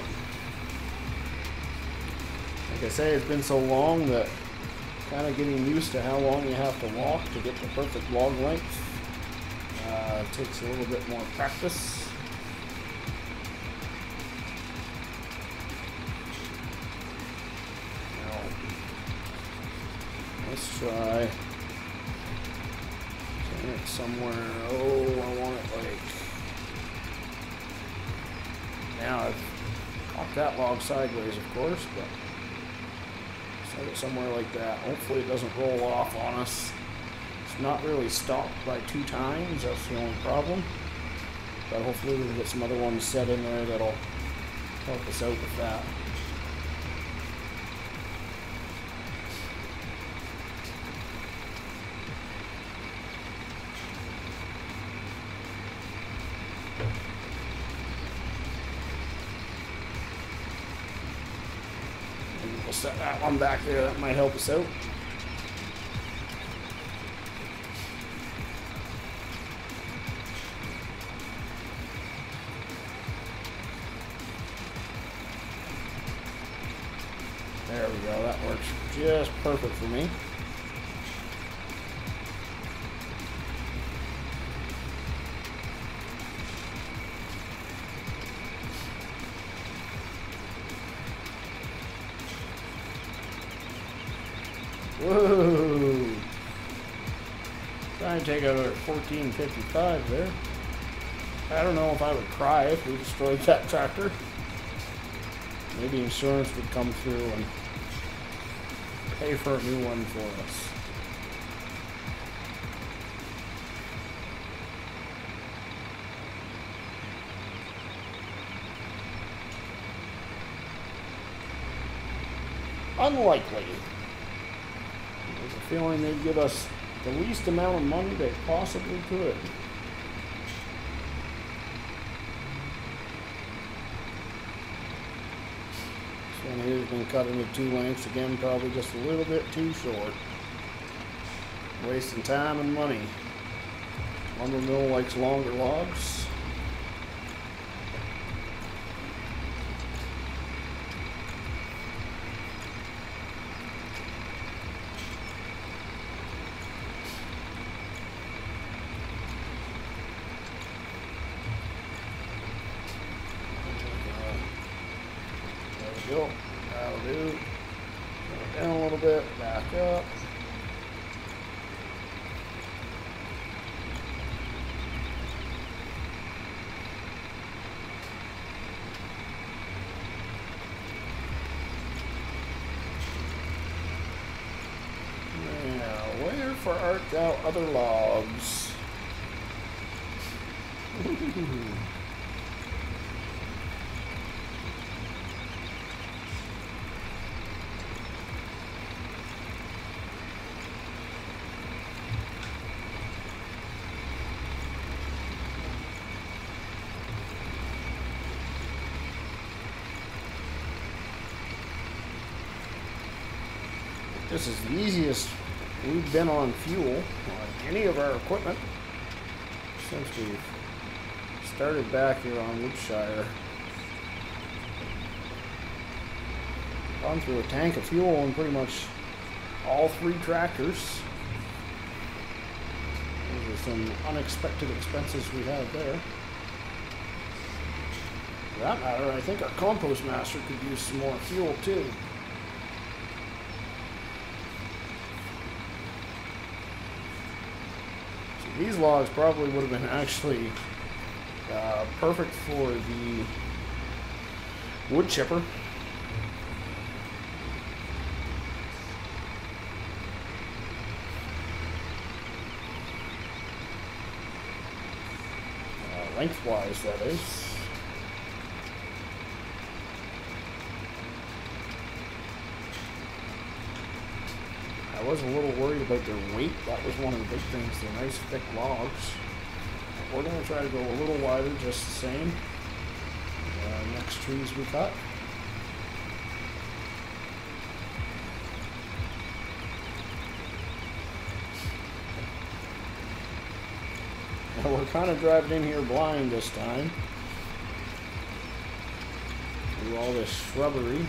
[SPEAKER 1] Like I say, it's been so long that kind of getting used to how long you have to walk to get the perfect log length takes a little bit more practice. Let's try getting it somewhere. Oh, I want it like... Now I've cocked that log sideways, of course, but set it somewhere like that. Hopefully it doesn't roll off on us. It's not really stopped by 2 times, that's the only problem. But hopefully we can get some other ones set in there that'll help us out with that. We'll set that one back there, that might help us out. There we go, that works just perfect for me. Whoa! Trying to take out at 1455 there. I don't know if I would cry if we destroyed that tractor. Maybe insurance would come through and pay for a new one for us. Unlikely. There's a feeling they'd give us the least amount of money they possibly could. This one here has been cut into 2 lengths, again probably just a little bit too short. Wasting time and money. Lumber mill likes longer logs. Go. That'll do. Go down a little bit, back up. Now, where art thou other logs? This is the easiest we've been on fuel on any of our equipment since we've started back here on Woodshire. gone through a tank of fuel in pretty much all 3 tractors. Those are some unexpected expenses we have there. For that matter, I think our compost master could use some more fuel too. So these logs probably would have been actually perfect for the wood chipper. Lengthwise, that is. I was a little worried about their weight. That was one of the big things. They're nice thick logs. We're going to try to go a little wider, just the same. Next trees we cut. Now we're kind of driving in here blind this time. Through all this shrubbery.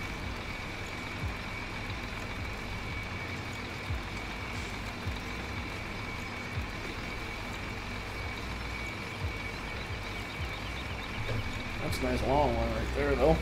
[SPEAKER 1] That's a nice long one right there, though.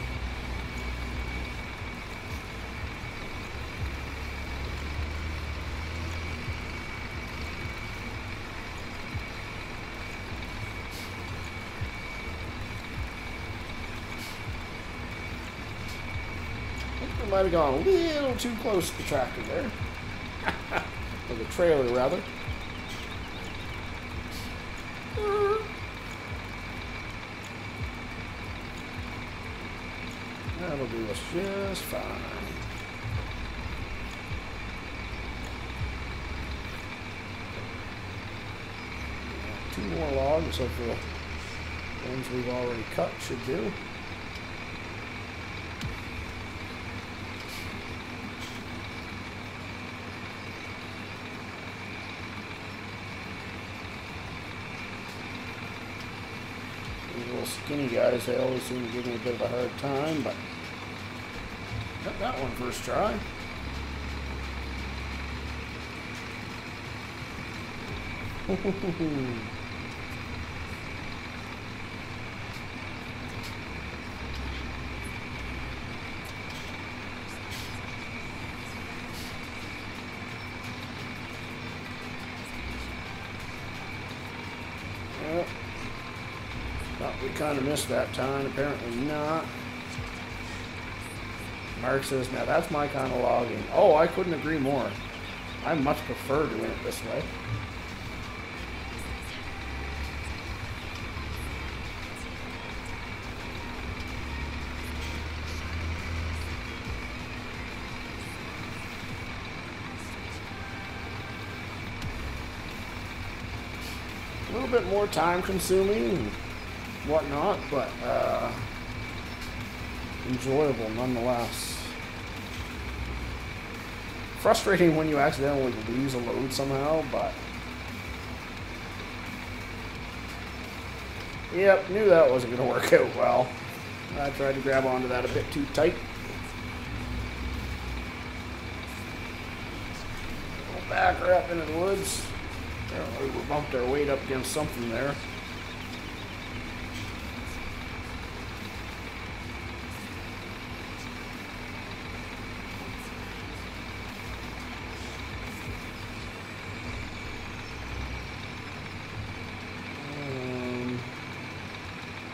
[SPEAKER 1] I think we might have gone a little too close to the tractor there. Or the trailer, rather. That'll do us just fine. Two more logs of the ones we've already cut should do. These little skinny guys, they always seem to give me a bit of a hard time, but got that one first try. Thought we kind of missed that time. Apparently not. Mark says, now that's my kind of logging. Oh, I couldn't agree more. I much prefer doing it this way. A little bit more time consuming and whatnot, but enjoyable nonetheless. Frustrating when you accidentally lose a load somehow, but yep, knew that wasn't going to work out well. I tried to grab onto that a bit too tight. We'll back her up into the woods. Apparently we bumped our weight up against something there.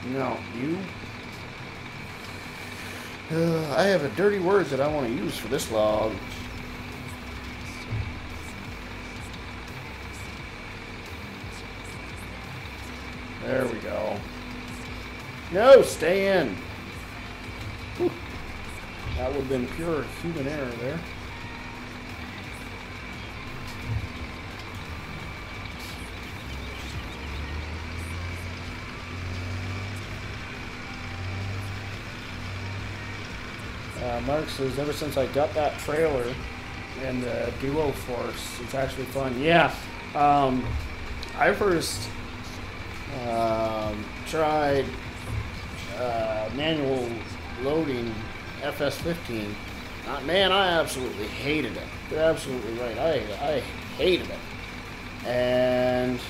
[SPEAKER 1] No, you. I have a dirty word that I want to use for this log. There we go. No, stay in. Whew. That would have been pure human error there. Mark says, ever since I got that trailer and the Duo Force, it's actually fun. Yeah, I first tried manual loading FS15 Man, I absolutely hated it. You're absolutely right. I hated it. And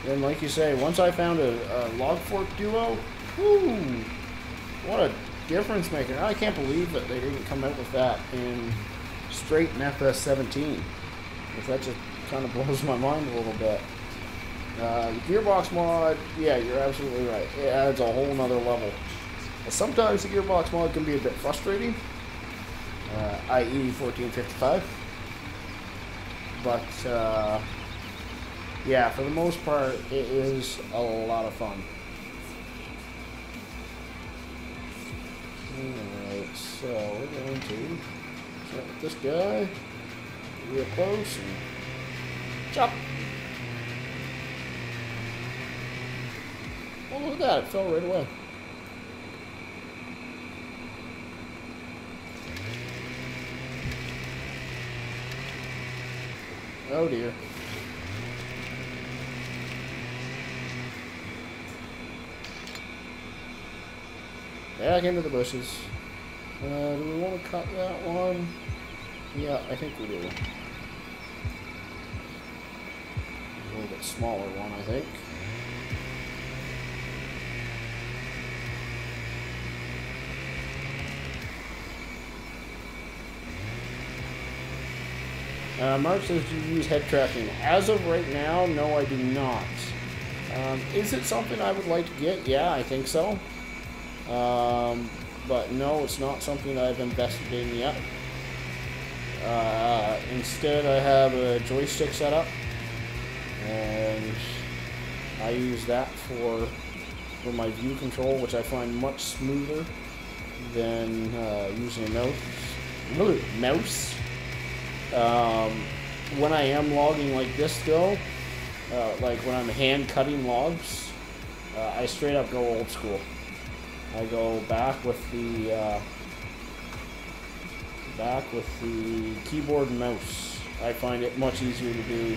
[SPEAKER 1] then, like you say, once I found a log fork duo, whoo, what a difference maker. I can't believe that they didn't come out with that in straight in FS17. If that just kind of blows my mind a little bit. The gearbox mod, yeah, you're absolutely right. It adds a whole nother level. Sometimes the gearbox mod can be a bit frustrating, i.e. 1455. But, yeah, for the most part, it is a lot of fun. Alright, so we're going to start with this guy, real close, and chop! Oh, look at that, it fell right away. Oh dear. Back into the bushes. Do we want to cut that one? Yeah, I think we do. A little bit smaller one, I think. Mark says, do you use head tracking? As of right now, no, I do not. Is it something I would like to get? Yeah, I think so. But no, it's not something I've invested in yet. Instead, I have a joystick set up, and I use that for my view control, which I find much smoother than using a mouse. When I am logging like this though, like when I'm hand cutting logs, I straight up go old school. I go back with the keyboard and mouse. I find it much easier to do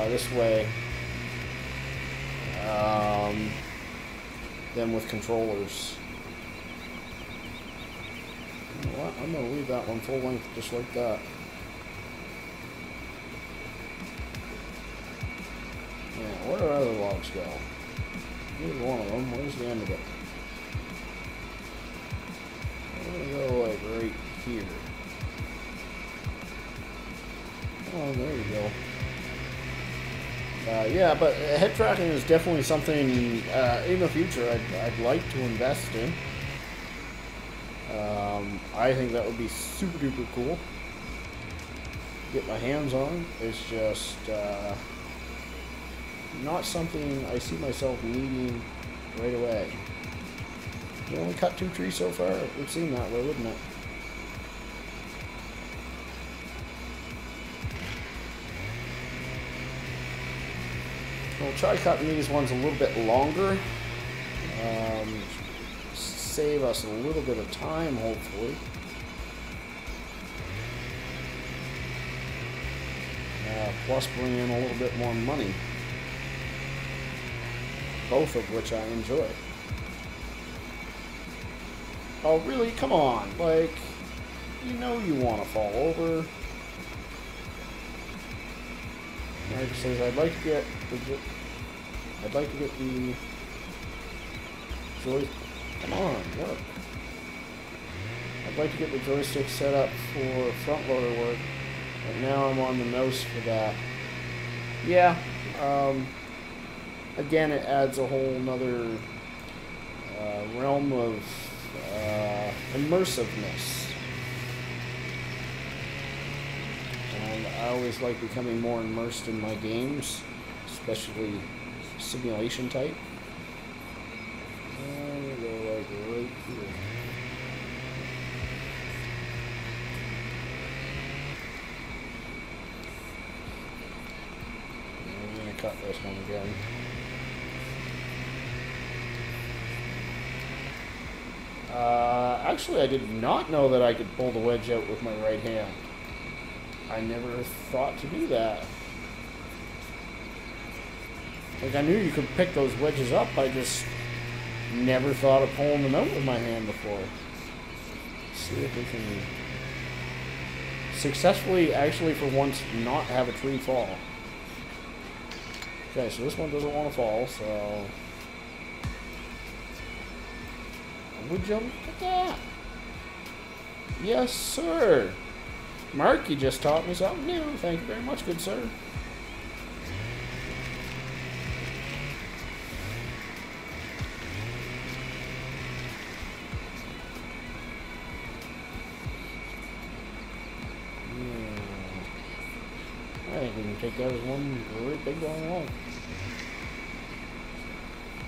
[SPEAKER 1] this way than with controllers. You know what? I'm gonna leave that one full length just like that. Yeah, where do our other logs go? Here's one of them. Where's the end of it? I'm gonna go like right here. Oh, there we go. Yeah, but head tracking is definitely something in the future I'd like to invest in. I think that would be super duper cool. Get my hands on. It's just not something I see myself needing right away. You only cut 2 trees so far. It would seem that way, wouldn't it? We'll try cutting these ones a little bit longer. Save us a little bit of time, hopefully. Plus bring in a little bit more money. Both of which I enjoy. Oh, really? Come on. Like, you know you want to fall over. Mark says, I'd like to get the joy. Come on, work. I'd like to get the joystick set up for front loader work. But now I'm on the mouse for that. Yeah. Again, it adds a whole nother realm of immersiveness. And I always like becoming more immersed in my games, especially simulation type. I'm gonna go like right here. And I'm gonna cut this one again. Actually, I did not know that I could pull the wedge out with my right hand. I never thought to do that. Like, I knew you could pick those wedges up, I just never thought of pulling them out with my hand before. See if we can successfully, actually for once, not have a tree fall. Okay, so this one doesn't want to fall, so... Would you look at that? Yes, sir. Mark, you just taught me something new. Thank you very much, good sir. I think we can take that as one great big long log.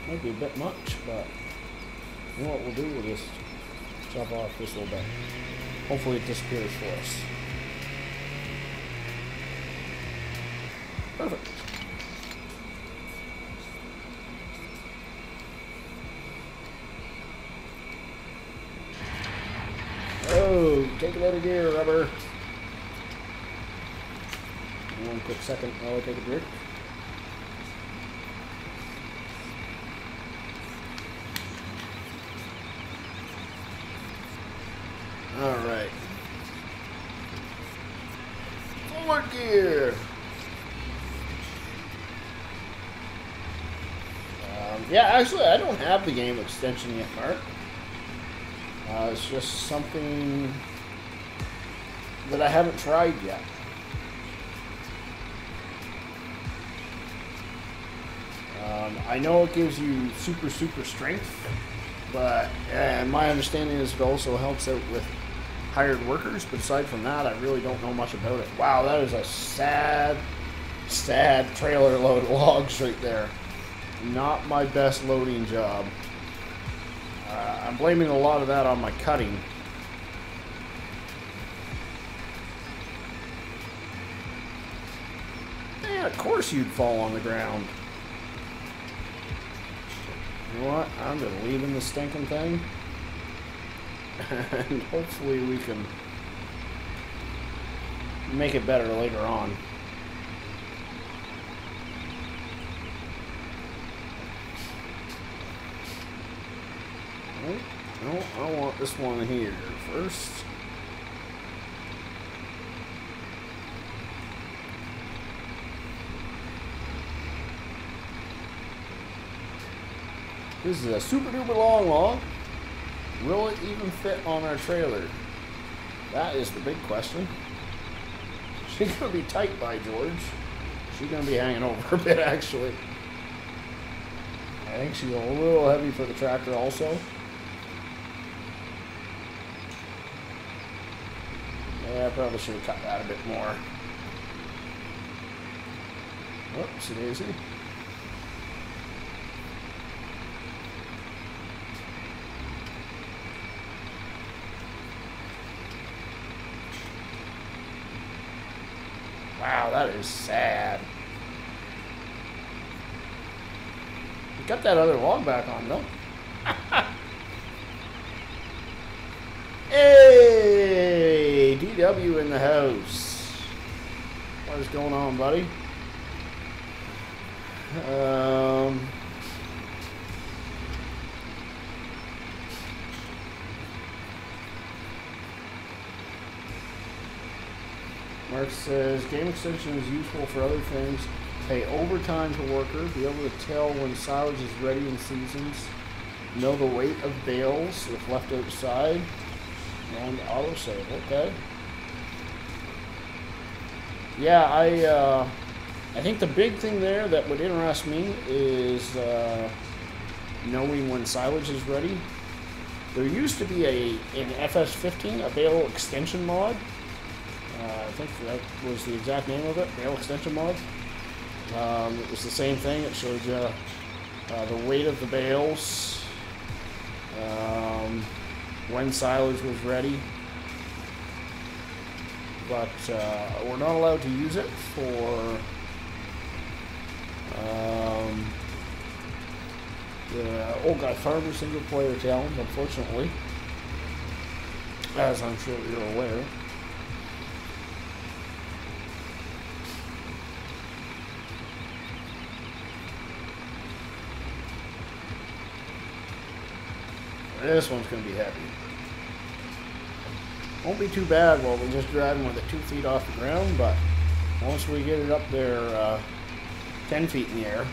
[SPEAKER 1] Might be a bit much, but you know what we'll do? We'll just chop off this little bit. Hopefully it disappears for us. Perfect. Oh, take it out of gear, rubber. One quick second while I take a drink. Alright. Forward gear. Yeah, actually, I don't have the game extension yet, Mark. It's just something that I haven't tried yet. I know it gives you super strength, but my understanding is it also helps out with hired workers, but aside from that, I really don't know much about it. Wow, that is a sad trailer load of logs right there. Not my best loading job. I'm blaming a lot of that on my cutting. Yeah, of course you'd fall on the ground. You know what? I'm just leaving the stinking thing. And hopefully we can make it better later on. No, I want this one here first. This is a super duper long log. Will it even fit on our trailer? That is the big question. She's gonna be tight, by George. She's gonna be hanging over a bit, actually. I think she's a little heavy for the tractor also. Yeah, I probably should have cut that a bit more. Whoopsie daisy. Wow, that is sad. You got that other log back on, though. Hey, DW in the house. What is going on, buddy? Mark says, game extension is useful for other things. Pay overtime to worker, be able to tell when silage is ready in seasons, know the weight of bales if left outside, and autosave. Okay. Yeah, I think the big thing there that would interest me is knowing when silage is ready. There used to be in FS15 a bale extension mod. I think that was the exact name of it, bale extension mod. It was the same thing. It showed you the weight of the bales, when silage was ready. But we're not allowed to use it for the Old Guy Farmer single player challenge, unfortunately, as I'm sure you're aware. This one's going to be heavy. Won't be too bad while we're just driving with it 2 feet off the ground, but once we get it up there 10 feet in the air,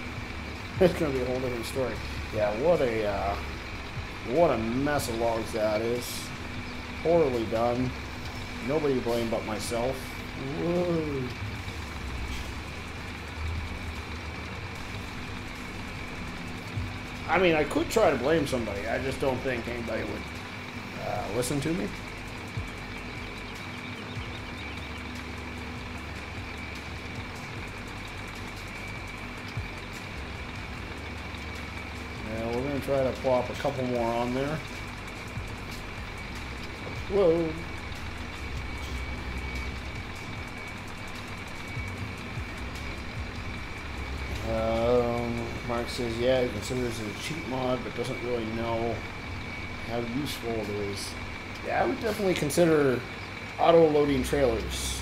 [SPEAKER 1] it's going to be a whole different story. Yeah, what a mess of logs that is. Poorly done. Nobody to blame but myself. Whoa. I mean, I could try to blame somebody. I just don't think anybody would listen to me. Yeah, we're going to try to plop a couple more on there. Whoa. Mark says, yeah, he considers it a cheat mod, but doesn't really know how useful it is. Yeah, I would definitely consider auto-loading trailers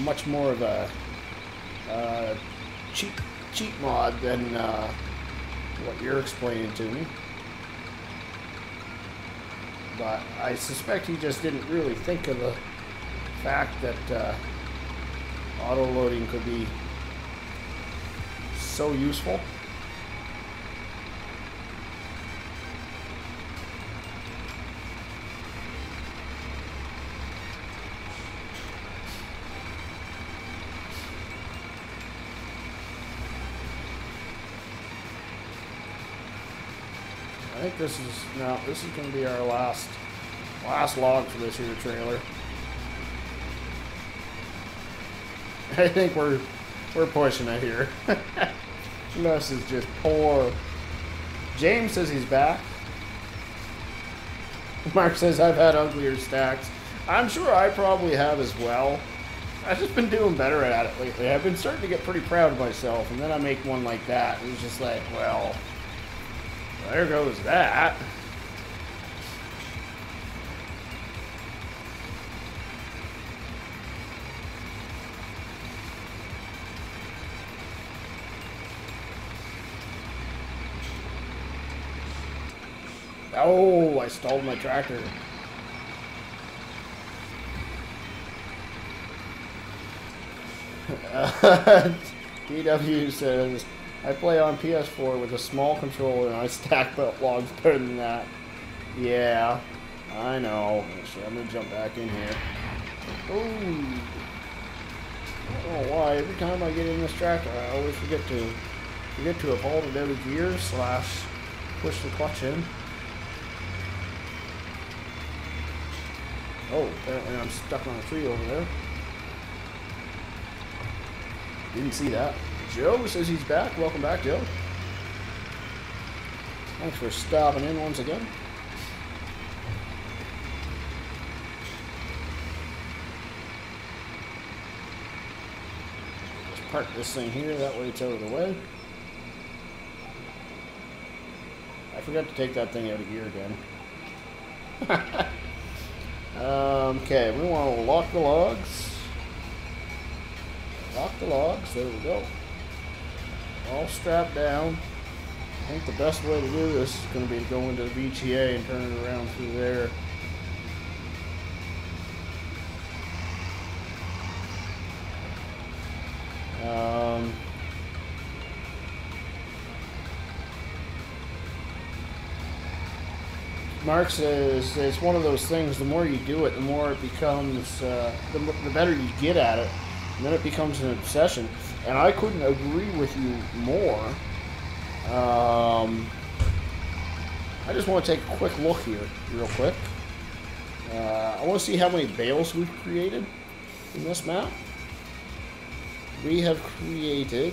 [SPEAKER 1] much more of a cheat mod than what you're explaining to me. But I suspect he just didn't really think of the fact that auto-loading could be so useful. I think this is going to be our last log for this here trailer. I think we're pushing it here. This is just poor. James says he's back. Mark says I've had uglier stacks. I'm sure I probably have as well. I've just been doing better at it lately. I've been starting to get pretty proud of myself, and then I make one like that. It's just like, well, there goes that. Oh, I stalled my tractor. DW says, I play on PS4 with a small controller and I stack belt logs better than that. Yeah, I know. Actually, I'm going to jump back in here. Ooh. I don't know why. Every time I get in this tractor, I always forget to have halted out of gear / push the clutch in. Oh, apparently I'm stuck on a tree over there. Didn't see that. Joe says he's back. Welcome back, Joe. Thanks for stopping in once again. Let's park this thing here. That way it's out of the way. I forgot to take that thing out of gear again. Okay, we want to lock the logs. Lock the logs. There we go. All strapped down. I think the best way to do this is going to be to go into the VGA and turn it around through there. Mark says it's one of those things, the more you do it, the more it becomes, the better you get at it, and then it becomes an obsession. And I couldn't agree with you more. I just want to take a quick look here, real quick. I want to see how many bales we've created in this map. We have created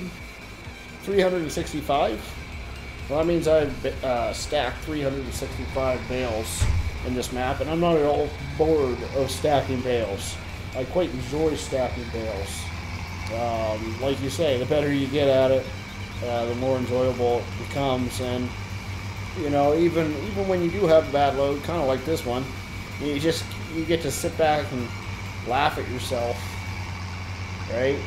[SPEAKER 1] 365. Well, that means I've stacked 365 bales in this map, and I'm not at all bored of stacking bales. I quite enjoy stacking bales. Like you say, the better you get at it, the more enjoyable it becomes. And you know, even when you do have a bad load, kind of like this one, you get to sit back and laugh at yourself, right?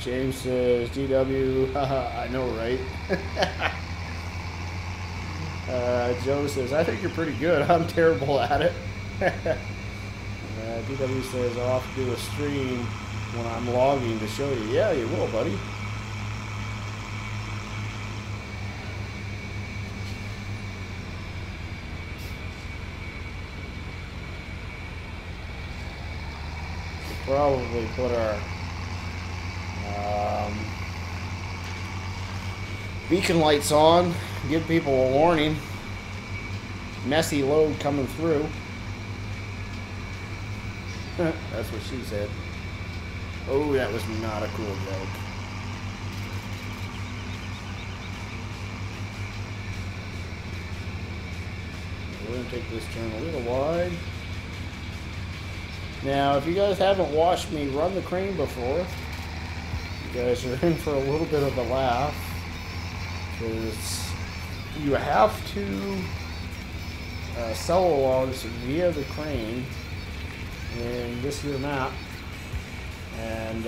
[SPEAKER 1] James says, DW, haha, I know, right? Joe says, I think you're pretty good. I'm terrible at it. DW says, I'll have to do a stream when I'm logging to show you. Yeah, you will, buddy. We'll probably put our beacon lights on, give people a warning. Messy load coming through. That's what she said. Oh, that was not a cool joke. We're going to take this turn a little wide. Now, if you guys haven't watched me run the crane before, you guys are in for a little bit of a laugh. Because you have to sell logs via the crane in this here map, and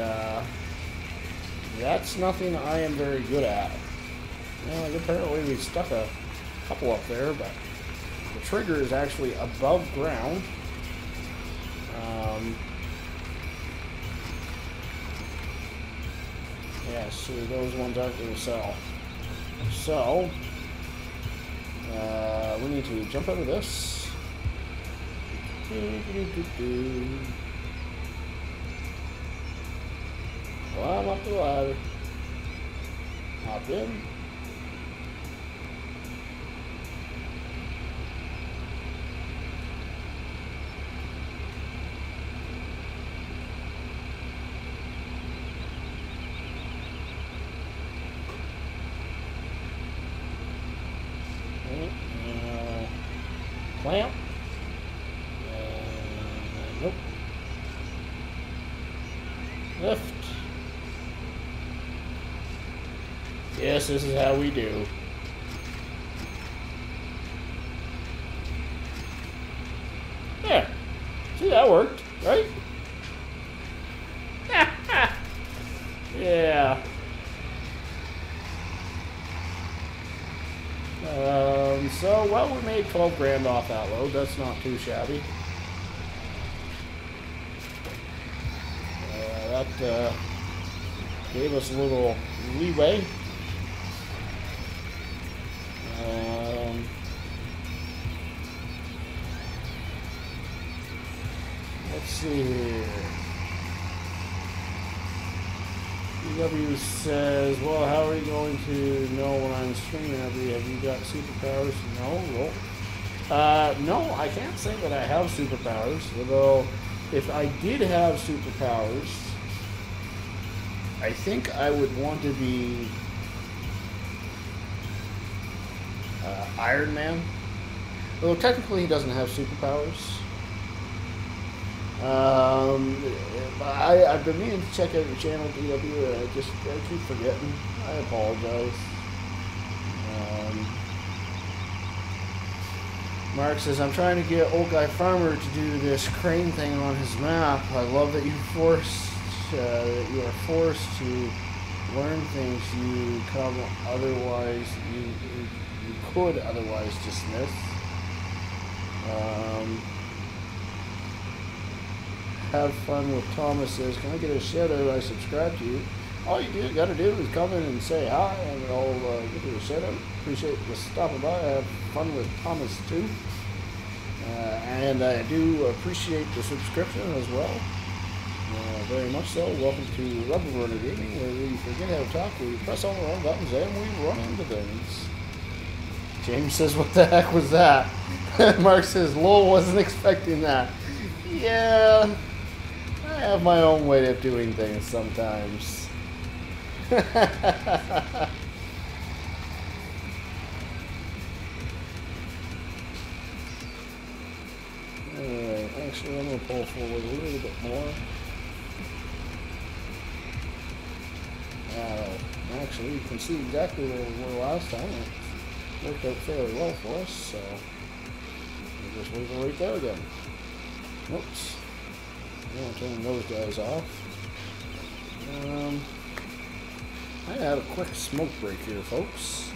[SPEAKER 1] that's nothing I am very good at. Well, apparently we stuck a couple up there, but the trigger is actually above ground. Yeah, so those ones aren't going to sell. So we need to jump out of this. Climb up the ladder. Hop in. Clamp. Nope. Lift. Yes, this is how we do. There. See, that worked, right? Yeah. So, well, we made 12 grand off that load. That's not too shabby. That gave us a little leeway. Let's see here. EW says, well, how are you going to know when I'm streaming? Have you got superpowers? No, I can't say that I have superpowers, although if I did have superpowers, I think I would want to be Iron Man. Although technically he doesn't have superpowers. I've been meaning to check out your channel, DW. I keep forgetting. I apologize. Mark says, I'm trying to get Old Guy Farmer to do this crane thing on his map. I love that you are forced to learn things you could otherwise dismiss. Have fun with Thomas says, can I get a shout out? I subscribe to you. All you gotta do is come in and say hi, and I'll give you a shout out. Appreciate you stopping by. Have fun with Thomas too. And I do appreciate the subscription as well. Very much so. Welcome to Rubber Runner Gaming, where we forget how to talk, we press all the wrong buttons, and we run into things. James says, what the heck was that? Mark says, lol, wasn't expecting that. Yeah, I have my own way of doing things sometimes. Alright, actually I'm going to pull forward a little bit more. Actually, you can see exactly where we were last time. It worked out fairly well for us, so we'll just leave it right there again. Whoops. I want to turn those guys off. I had a quick smoke break here, folks.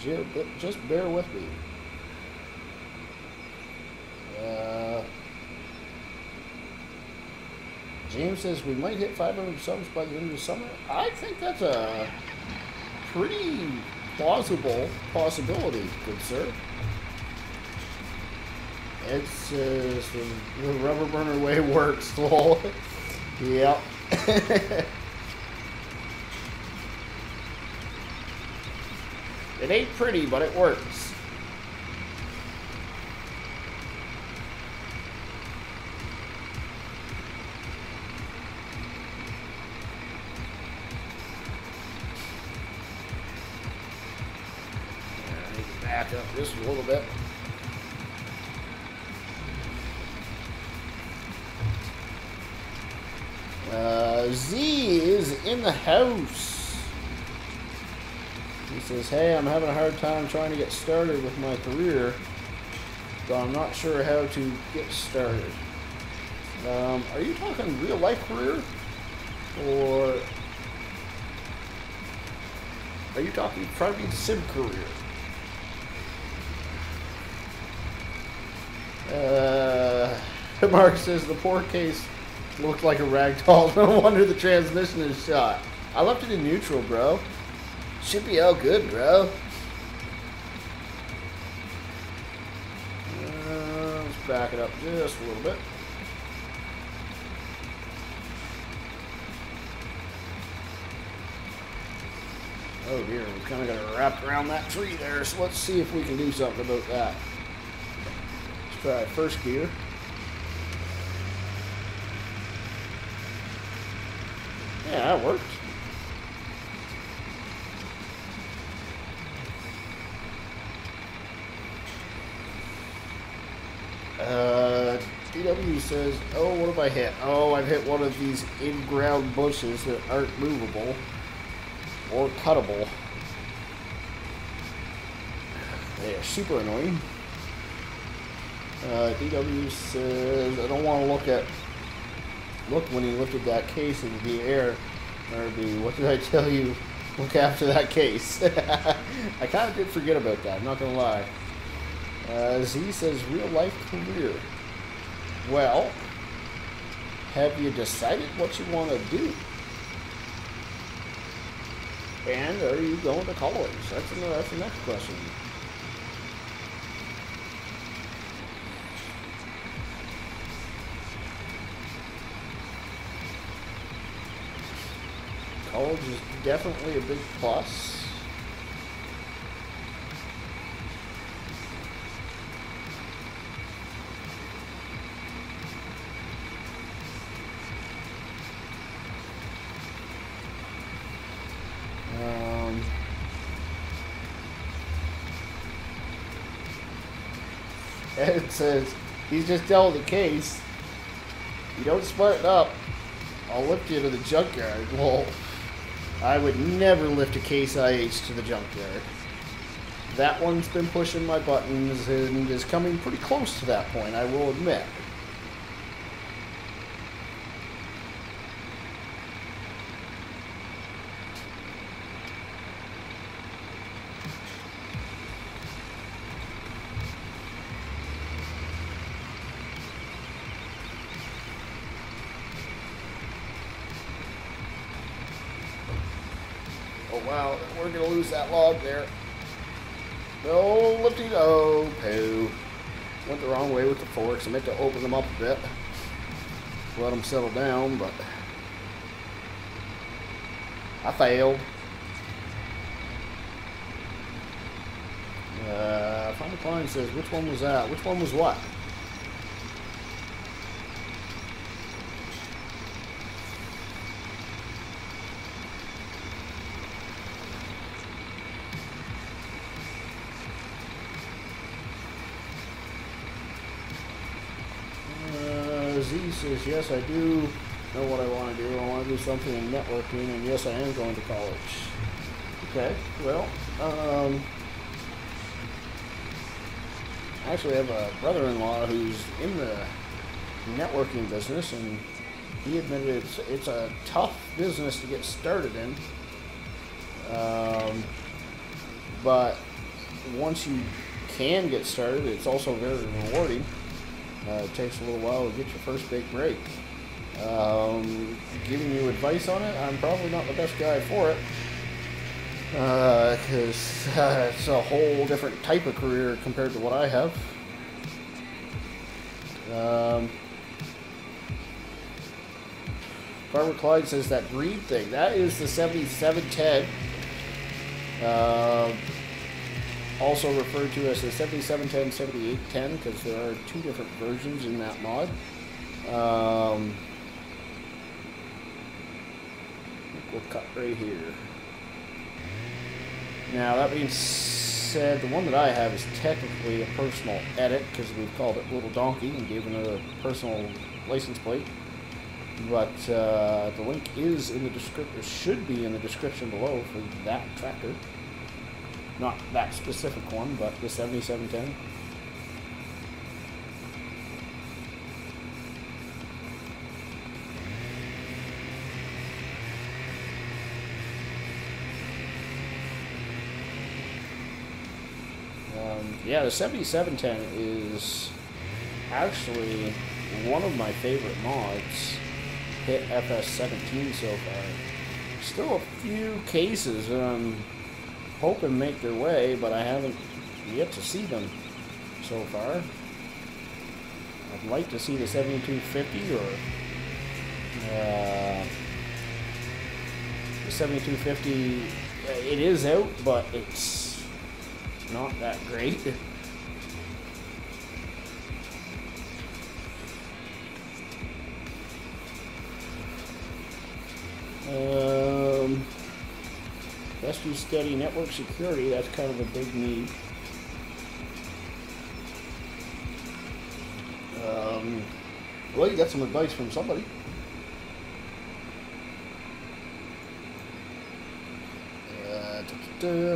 [SPEAKER 1] just bear with me. James says we might hit 500 subs by the end of the summer. I think that's a pretty plausible possibility, good sir. It says the rubber burner way works, lol. Yep. It ain't pretty, but it works. Back up just a little bit. Z is in the house. He says, hey, I'm having a hard time trying to get started with my career, but I'm not sure how to get started. Are you talking real life career? Or are you talking private sim career? Mark says the poor case looked like a ragdoll. No wonder the transmission is shot. I left it in neutral, bro. Should be all good, bro. Let's back it up just a little bit. Oh dear, we kind of got it wrapped around that tree there, so let's see if we can do something about that. Let's try first gear. Yeah, that worked. DW says, oh, what have I hit? Oh, I've hit one of these in-ground bushes that aren't movable or cuttable. They are super annoying. DW says, I don't want to look when he lifted that case into the air. RB, what did I tell you? Look after that case. I kind of did forget about that, I'm not going to lie. Z says, real life career. Well, have you decided what you want to do? And are you going to college? That's the next question. College is definitely a big plus. It says, he's just dealt with the case. You don't smart it up, I'll lift you to the junkyard. Well, I would never lift a case IH to the junkyard. That one's been pushing my buttons and is coming pretty close to that point, I will admit. Oh wow, we're gonna lose that log there. No, lifty, oh, poo. Went the wrong way with the forks. I meant to open them up a bit. Let them settle down, but I failed. Final Klein says, which one was that? Which one was what? Z says, yes, I do know what I want to do. I want to do something in networking, and yes, I am going to college. Okay, well, I actually have a brother-in-law who's in the networking business, and he admitted it's a tough business to get started in. But once you can get started, it's also very rewarding. It takes a little while to get your first big break. Giving you advice on it, I'm probably not the best guy for it. Because it's a whole different type of career compared to what I have. Farmer Clyde says that breed thing, that is the 7710. Also referred to as the 7710, 7810, because there are two different versions in that mod. We'll cut right here. Now, that being said, the one that I have is technically a personal edit, because we've called it Little Donkey and given it a personal license plate. But the link is in the description, should be in the description below for that tractor. Not that specific one, but the 7710. Yeah, the 7710 is actually one of my favorite mods. Hit FS17 so far. Still a few cases that I'm hoping make their way, but I haven't yet to see them so far. I'd like to see the 7250 or the 7250. It is out, but it's not that great. Best use steady network security, that's kind of a big need. Well, you got some advice from somebody.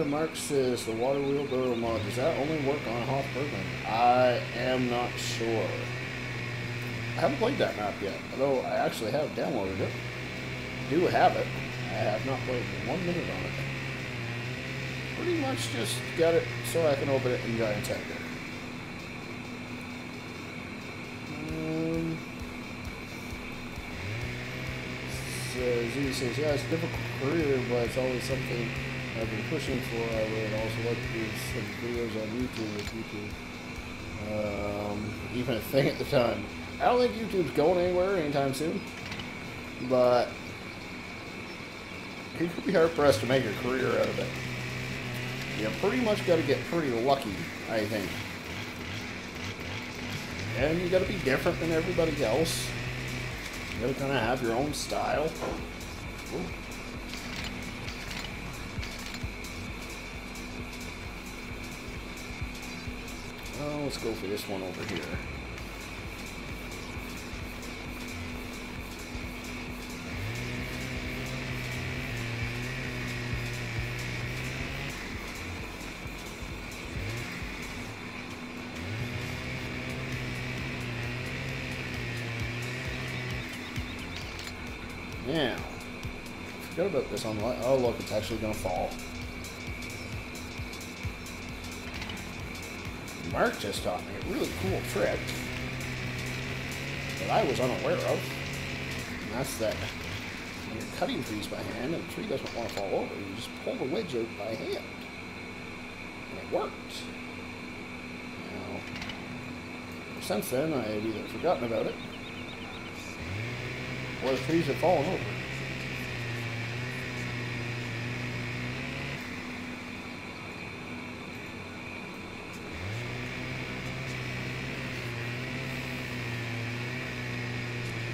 [SPEAKER 1] Mark says the water wheelbarrow mod, does that only work on Hoffbergman? I am not sure. I haven't played that map yet, although I actually have downloaded it. I do have it. I have not played 1 minute on it. Pretty much just got it so I can open it in Giant Tiger. Z says, yeah, it's a difficult career, but it's always something I've been pushing for. I would also like to do some videos on YouTube with YouTube. Even a thing at the time. I don't think YouTube's going anywhere anytime soon, but you could be hard pressed to make a career out of it. You pretty much got to get pretty lucky, I think. And you got to be different than everybody else. You got to kind of have your own style. Ooh. Oh, let's go for this one over here. Now, forgot about this on the light. Oh, look, it's actually going to fall. Mark just taught me a really cool trick that I was unaware of. And that's that when you're cutting trees by hand and the tree doesn't want to fall over, you just pull the wedge out by hand. And it worked. Now, since then, I had either forgotten about it, or the trees have fallen over.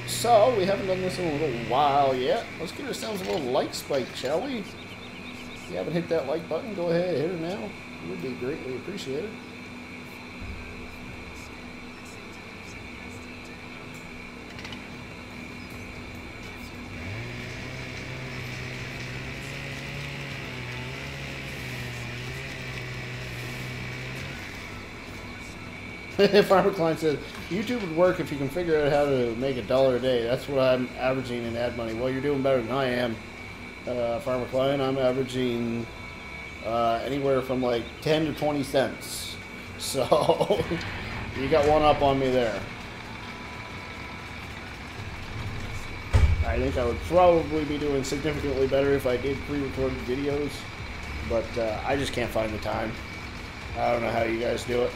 [SPEAKER 1] So, we haven't done this in a little while yet. Let's get ourselves a little like spike, shall we? If you haven't hit that like button, go ahead, hit it now. It would be greatly appreciated. Farmer Klein says, YouTube would work if you can figure out how to make $1 a day. That's what I'm averaging in ad money. Well, you're doing better than I am, Farmer Klein. I'm averaging anywhere from like 10 to 20 cents. So you got one up on me there. I think I would probably be doing significantly better if I did pre-recorded videos, but I just can't find the time. I don't know how you guys do it.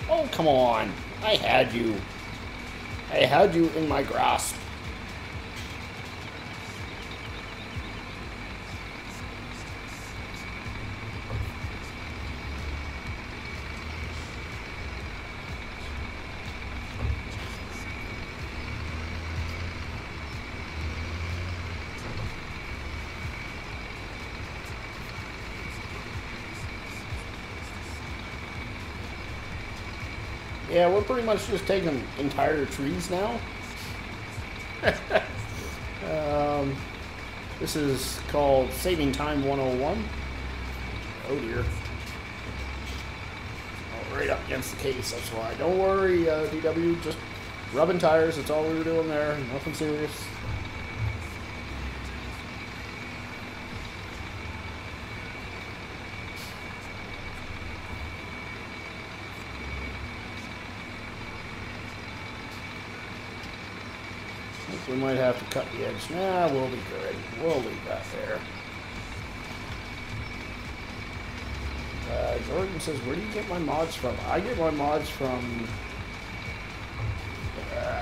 [SPEAKER 1] Oh, come on. I had you. I had you in my grasp. Yeah, we're pretty much just taking entire trees now. This is called Saving Time 101. Oh dear. Oh, right up against the case, that's why. Don't worry, DW, just rubbing tires, that's all we were doing there. Nothing serious. We might have to cut the edge. Nah, we'll be good. We'll leave that there. Jordan says, where do you get my mods from? I get my mods from...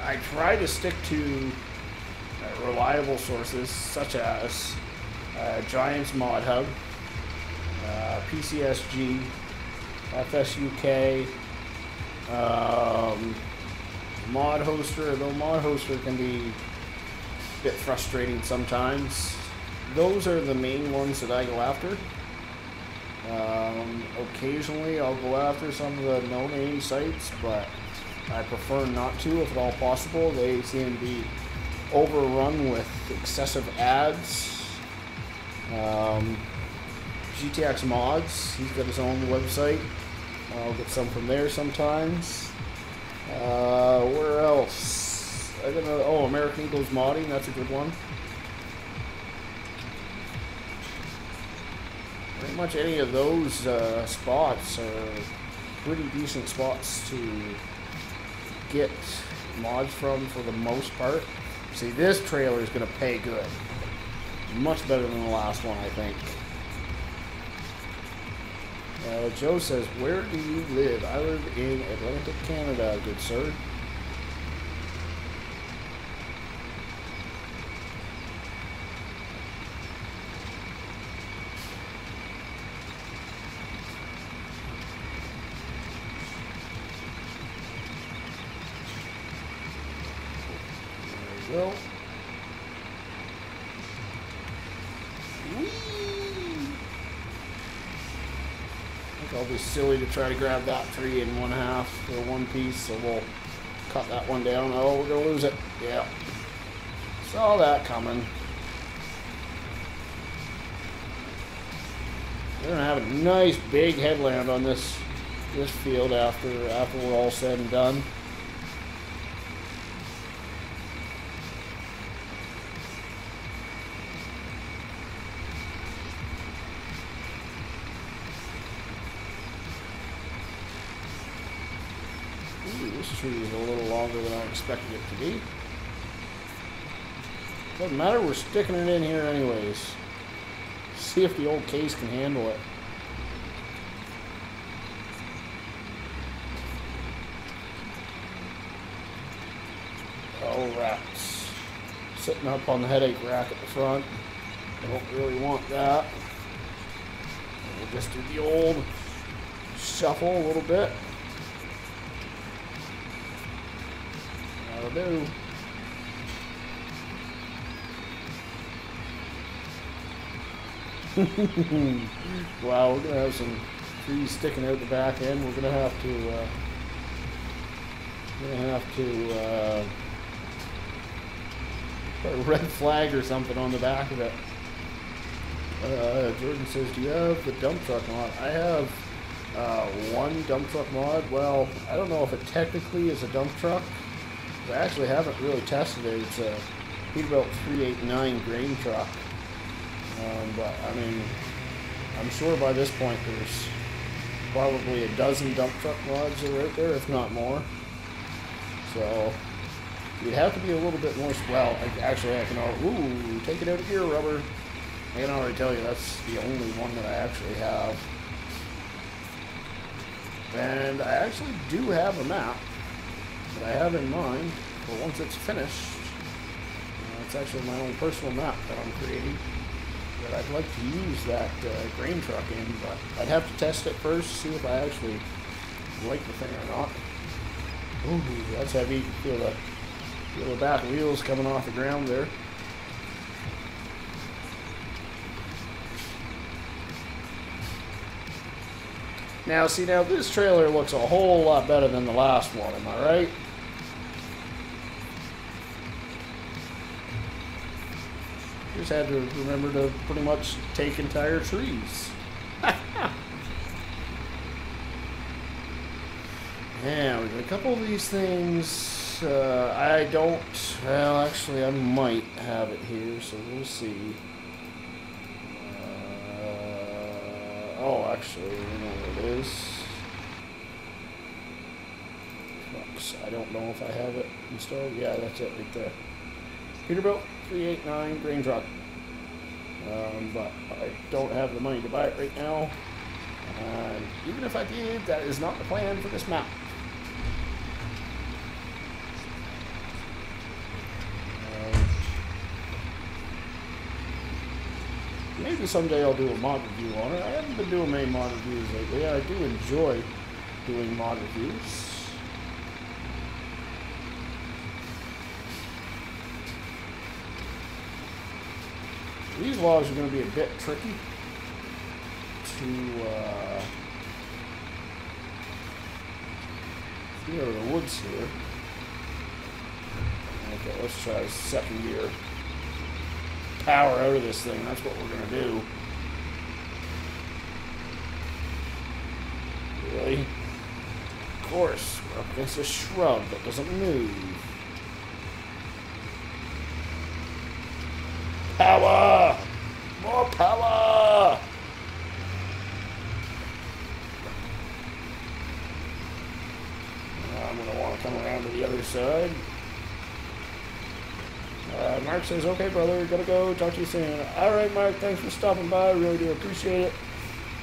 [SPEAKER 1] I try to stick to reliable sources, such as Giants Mod Hub, PCSG, FSUK, Mod Hoster, though Mod Hoster can be a bit frustrating sometimes. Those are the main ones that I go after. Occasionally I'll go after some of the no-name sites, but I prefer not to if at all possible. They seem to be overrun with excessive ads. GTX Mods, he's got his own website. I'll get some from there sometimes. Where else? Oh, American Eagles Modding, that's a good one. Pretty much any of those spots are pretty decent spots to get mods from for the most part. See, this trailer is going to pay good. Much better than the last one, I think. Joe says, where do you live? I live in Atlantic Canada, good sir. There we go. I'll be silly to try to grab that tree in one half or one piece, so we'll cut that one down. Oh, we're gonna lose it. Yeah. Saw that coming. We're gonna have a nice big headland on this field after we're all said and done. This tree is a little longer than I expected it to be. Doesn't matter, we're sticking it in here anyways. See if the old case can handle it. Oh, rats. Sitting up on the headache rack at the front. I don't really want that. We'll just do the old shuffle a little bit. That'll do. Wow, we're gonna have some trees sticking out the back end. We're gonna have to put a red flag or something on the back of it. Jordan says, do you have the dump truck mod? I have one dump truck mod. Well, I don't know if it technically is a dump truck. I actually haven't really tested it. It's a Peterbilt 389 grain truck. But, I mean, I'm sure by this point there's probably a dozen dump truck mods that are out there, if not more. So, you'd have to be a little bit more... Well, actually, I can already... Ooh, take it out of gear, rubber. I can already tell you that's the only one that I actually have. And I actually do have a map that I have in mind for once it's finished. It's actually my own personal map that I'm creating that I'd like to use that grain truck in, but I'd have to test it first, see if I actually like the thing or not. Ooh, that's heavy. Feel the back wheels coming off the ground there. Now, see, this trailer looks a whole lot better than the last one, am I right? Just had to remember to pretty much take entire trees. Yeah, we got a couple of these things. I don't... Well, actually, I might have it here, so we'll see. Oh, actually, you know what it is. Trucks. I don't know if I have it installed. Yeah, that's it right there. Peterbilt 389 grain truck. But I don't have the money to buy it right now. And even if I did, that is not the plan for this map. Maybe someday I'll do a mod review on it. I haven't been doing many mod reviews lately. I do enjoy doing mod reviews. These logs are going to be a bit tricky to get over the woods here. Okay, let's try second gear. Power out of this thing, that's what we're going to do. Really? Of course, we're up against a shrub that doesn't move. Power! More power! I'm going to want to come around to the other side. Mark says, okay, brother, gotta go. Talk to you soon. All right, Mark, thanks for stopping by. Really do appreciate it.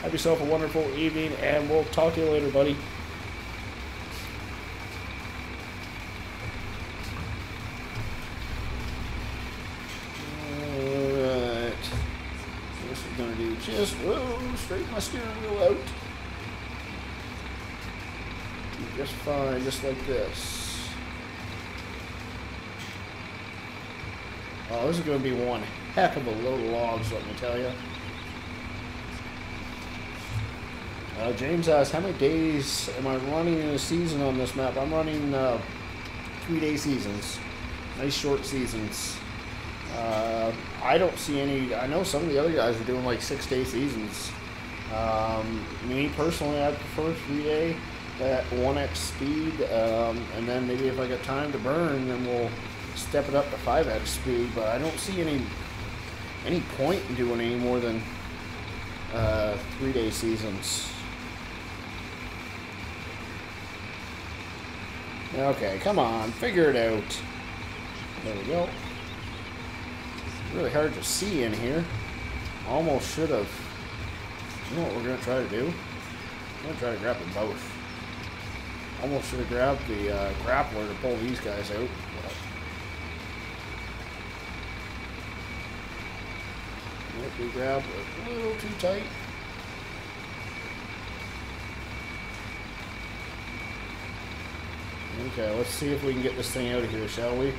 [SPEAKER 1] Have yourself a wonderful evening, and we'll talk to you later, buddy. Alright. This is going to do just, straighten my steering wheel out. Just fine, just like this. Oh, this is going to be one heck of a load of logs, let me tell you. James asks, how many days am I running in a season on this map? I'm running 3-day seasons. Nice short seasons. I don't see any... I know some of the other guys are doing like 6-day seasons. Me personally, I prefer 3-day at 1x speed. And then maybe if I got time to burn, then we'll step it up to 5x speed, but I don't see any point in doing any more than 3-day seasons. Okay, come on, figure it out. There we go. Really hard to see in here. Almost should have. You know what we're gonna try to do? I'm gonna try to grab them both. Almost should have grabbed the grappler to pull these guys out. We grabbed a little too tight. Okay, let's see if we can get this thing out of here, shall we? Or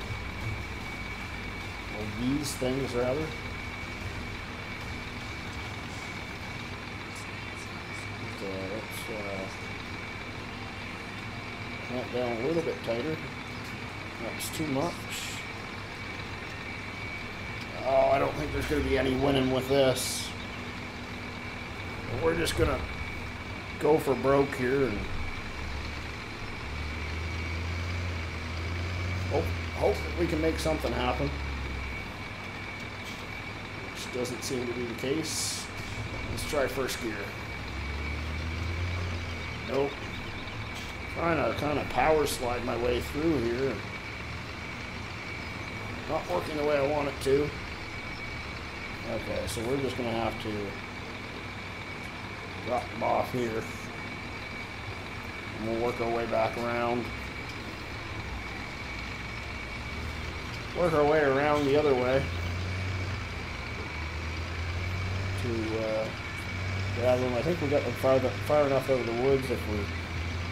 [SPEAKER 1] these things, rather. Let's clamp down a little bit tighter. That's too much. Oh, I don't think there's going to be any winning with this. But we're just gonna go for broke here and hope that we can make something happen. Which doesn't seem to be the case. Let's try first gear. Nope. Trying to kind of power slide my way through here. Not working the way I want it to. Okay, so we're just going to have to drop them off here. And we'll work our way back around. Work our way around the other way to grab them. I think we got them far enough out of the woods if we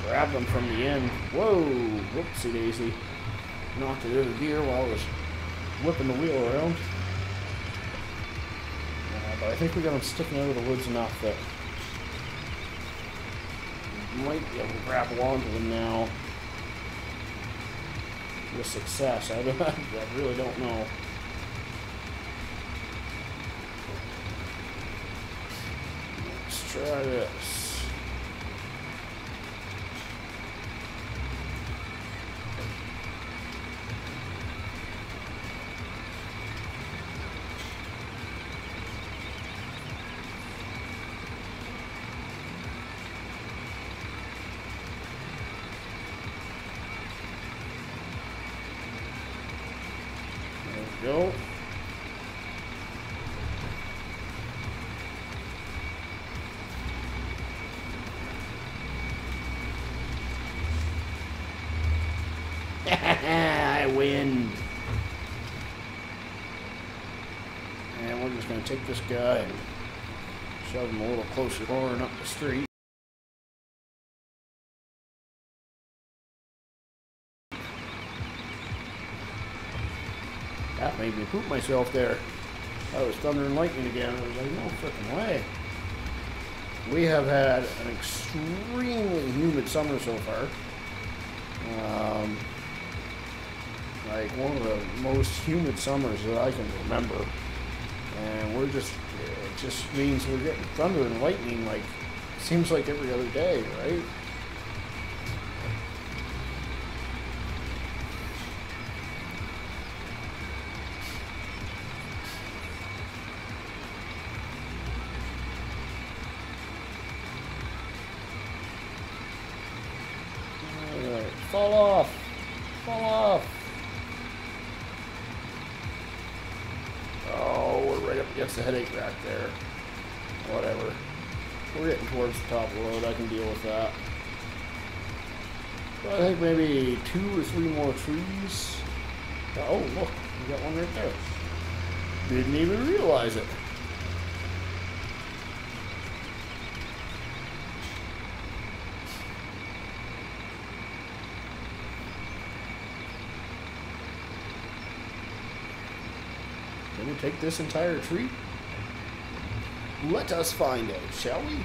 [SPEAKER 1] grab them from the end. Whoa! Whoopsie daisy. Knocked it out of gear while I was whipping the wheel around. But I think we got them sticking out of the woods enough that we might be able to grapple onto them now with success. I really don't know. Let's try this. Go. I win. And we're just going to take this guy and shove him a little closer going up the street. That made me poop myself there. That was thunder and lightning again. I was like, no freaking way. We have had an extremely humid summer so far. Like one of the most humid summers that I can remember. And it just means we're getting thunder and lightning like, seems like every other day, right? Fall off! Fall off! Oh, we're right up against the headache rack there. Whatever. We're getting towards the top of the road. I can deal with that. So I think maybe 2 or 3 more trees. Oh, look. We got one right there. Didn't even realize it. Can we take this entire tree? Let us find out, shall we?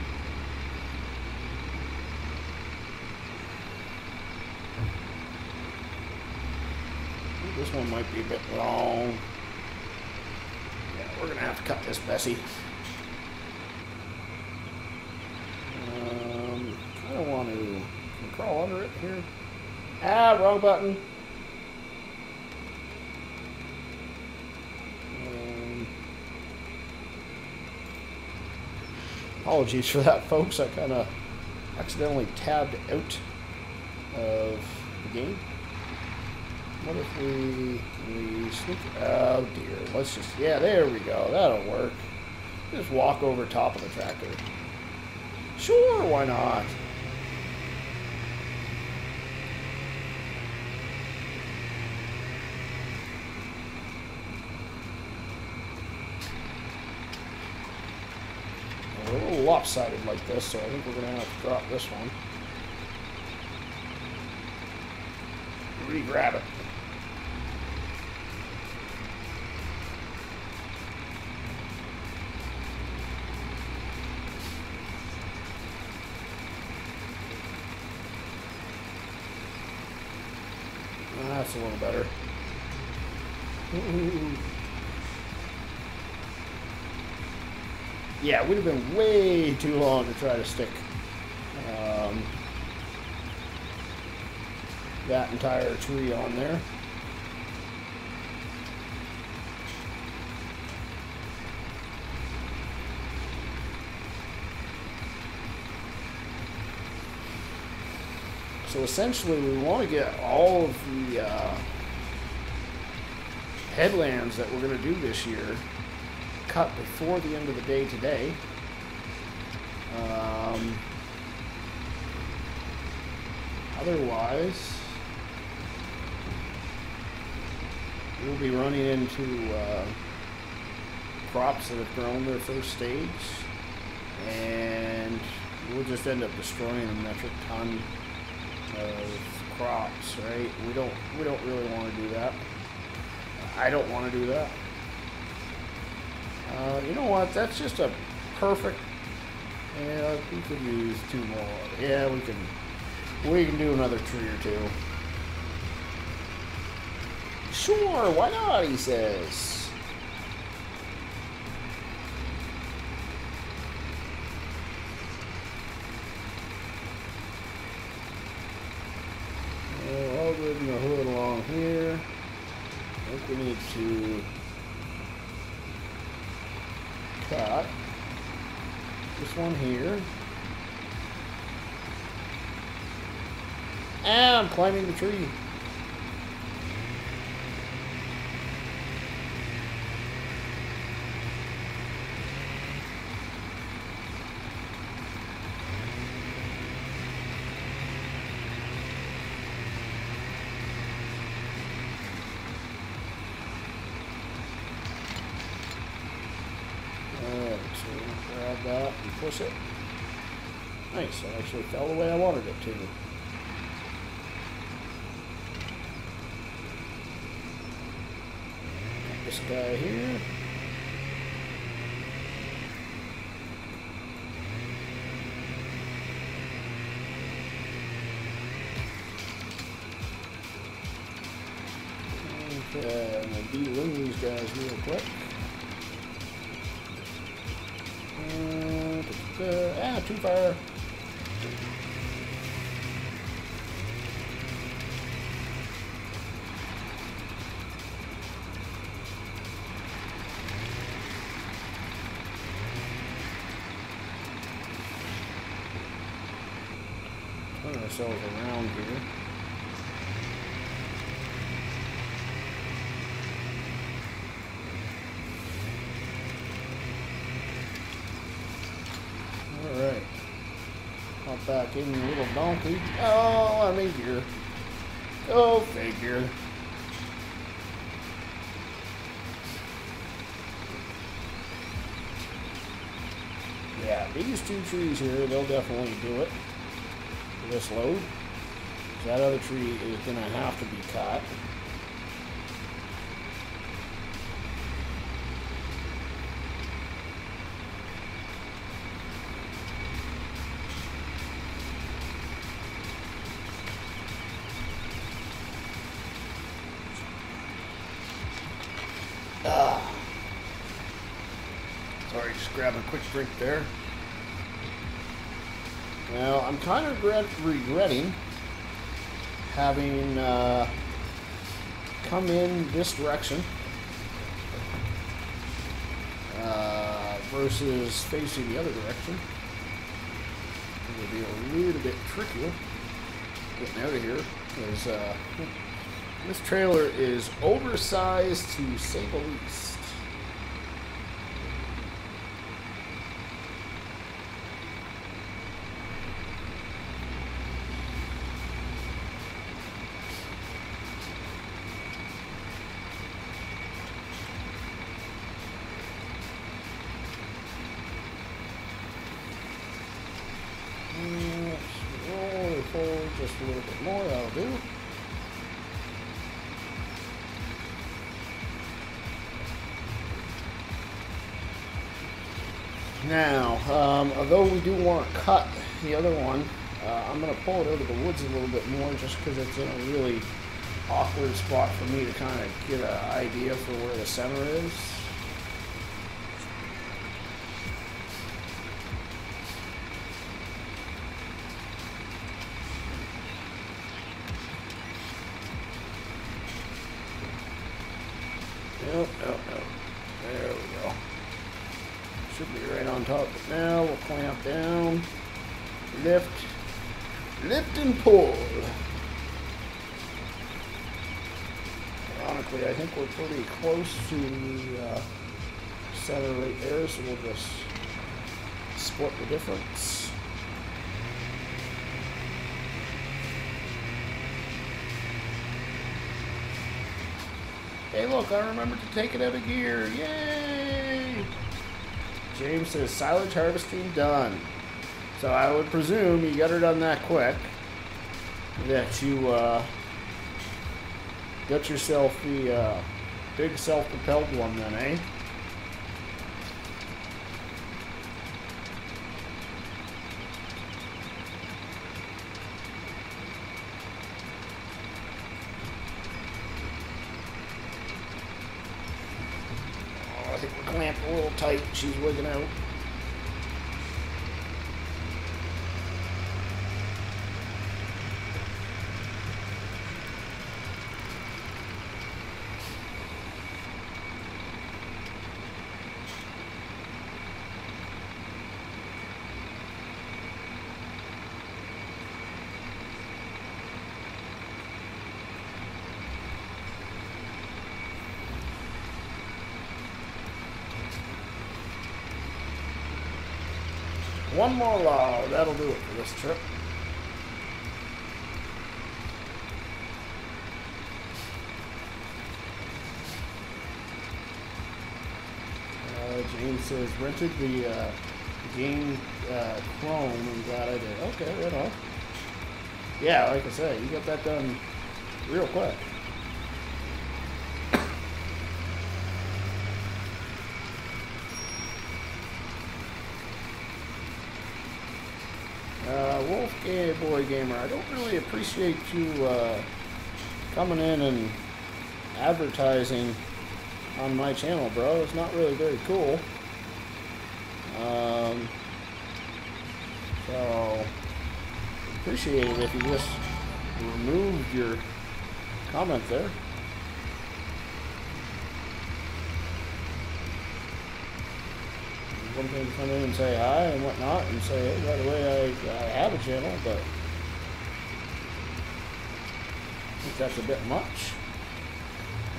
[SPEAKER 1] This one might be a bit long. Yeah, we're gonna have to cut this, Bessie. I don't want to. Can we crawl under it here? Ah, wrong button. Apologies for that, folks. I kind of accidentally tabbed out of the game. What if we sneak? Oh dear. Let's just, yeah, there we go. That'll work. Just walk over top of the tractor. Sure, why not? A little lopsided like this, so I think we're going to have to drop this one. Re-grab it. That's a little better. Ooh. Yeah, it would have been way too long to try to stick that entire tree on there. So essentially we want to get all of the headlands that we're going to do this year cut before the end of the day today. Otherwise, we'll be running into crops that have grown their first stage, and we'll just end up destroying a metric ton of crops, right? We don't really want to do that. I don't want to do that. You know what? That's just a perfect. Yeah, we could use 2 more. Yeah, we can do another tree or 2. Sure, why not? He says. I'll bring the hood along here. I think we need to cut this one here. And I'm climbing the tree. Alright, so we're going to grab that and push it. Nice, it actually fell the way I wanted it to. This guy here. Okay, I'm going to de-limb these guys real quick. Too far. Turn ourselves around here. Alright. Hop back in, you little donkey. Oh, I'm in here. Go figure. Yeah, these 2 trees here, they'll definitely do it for this load. That other tree is going to have to be cut. Sorry, just grabbing a quick drink there. Now, I'm kind of regretting having come in this direction versus facing the other direction. It will be a little bit trickier getting out of here because this trailer is oversized to say the least. Roll it forward just a little bit more, that'll do. Now, although we do want to cut the other one, I'm going to pull it out of the woods a little bit more just because it's in a really awkward spot for me to kind of get an idea for where the center is. Nope, nope, nope. There we go. Should be right on top. But now we'll clamp down, lift and pull. Ironically, I think we're pretty close to the center right there, so we'll just split the difference. Hey look, I remembered to take it out of gear. Yay! James says silage harvesting done. So I would presume you got her done that quick that you got yourself the big self-propelled one then, eh? I think we're clamped a little tight. She's wigging out. One more log, that'll do it for this trip. James says, rented the game Chrome and glad I did. Okay, right on. Yeah, like I say, you got that done real quick. Boy Gamer, I don't really appreciate you coming in and advertising on my channel, bro. It's not really very cool. So appreciate it if you just removed your comment there. One thing to come in and say hi and whatnot and say, hey, by the way, I have a channel, but I think that's a bit much.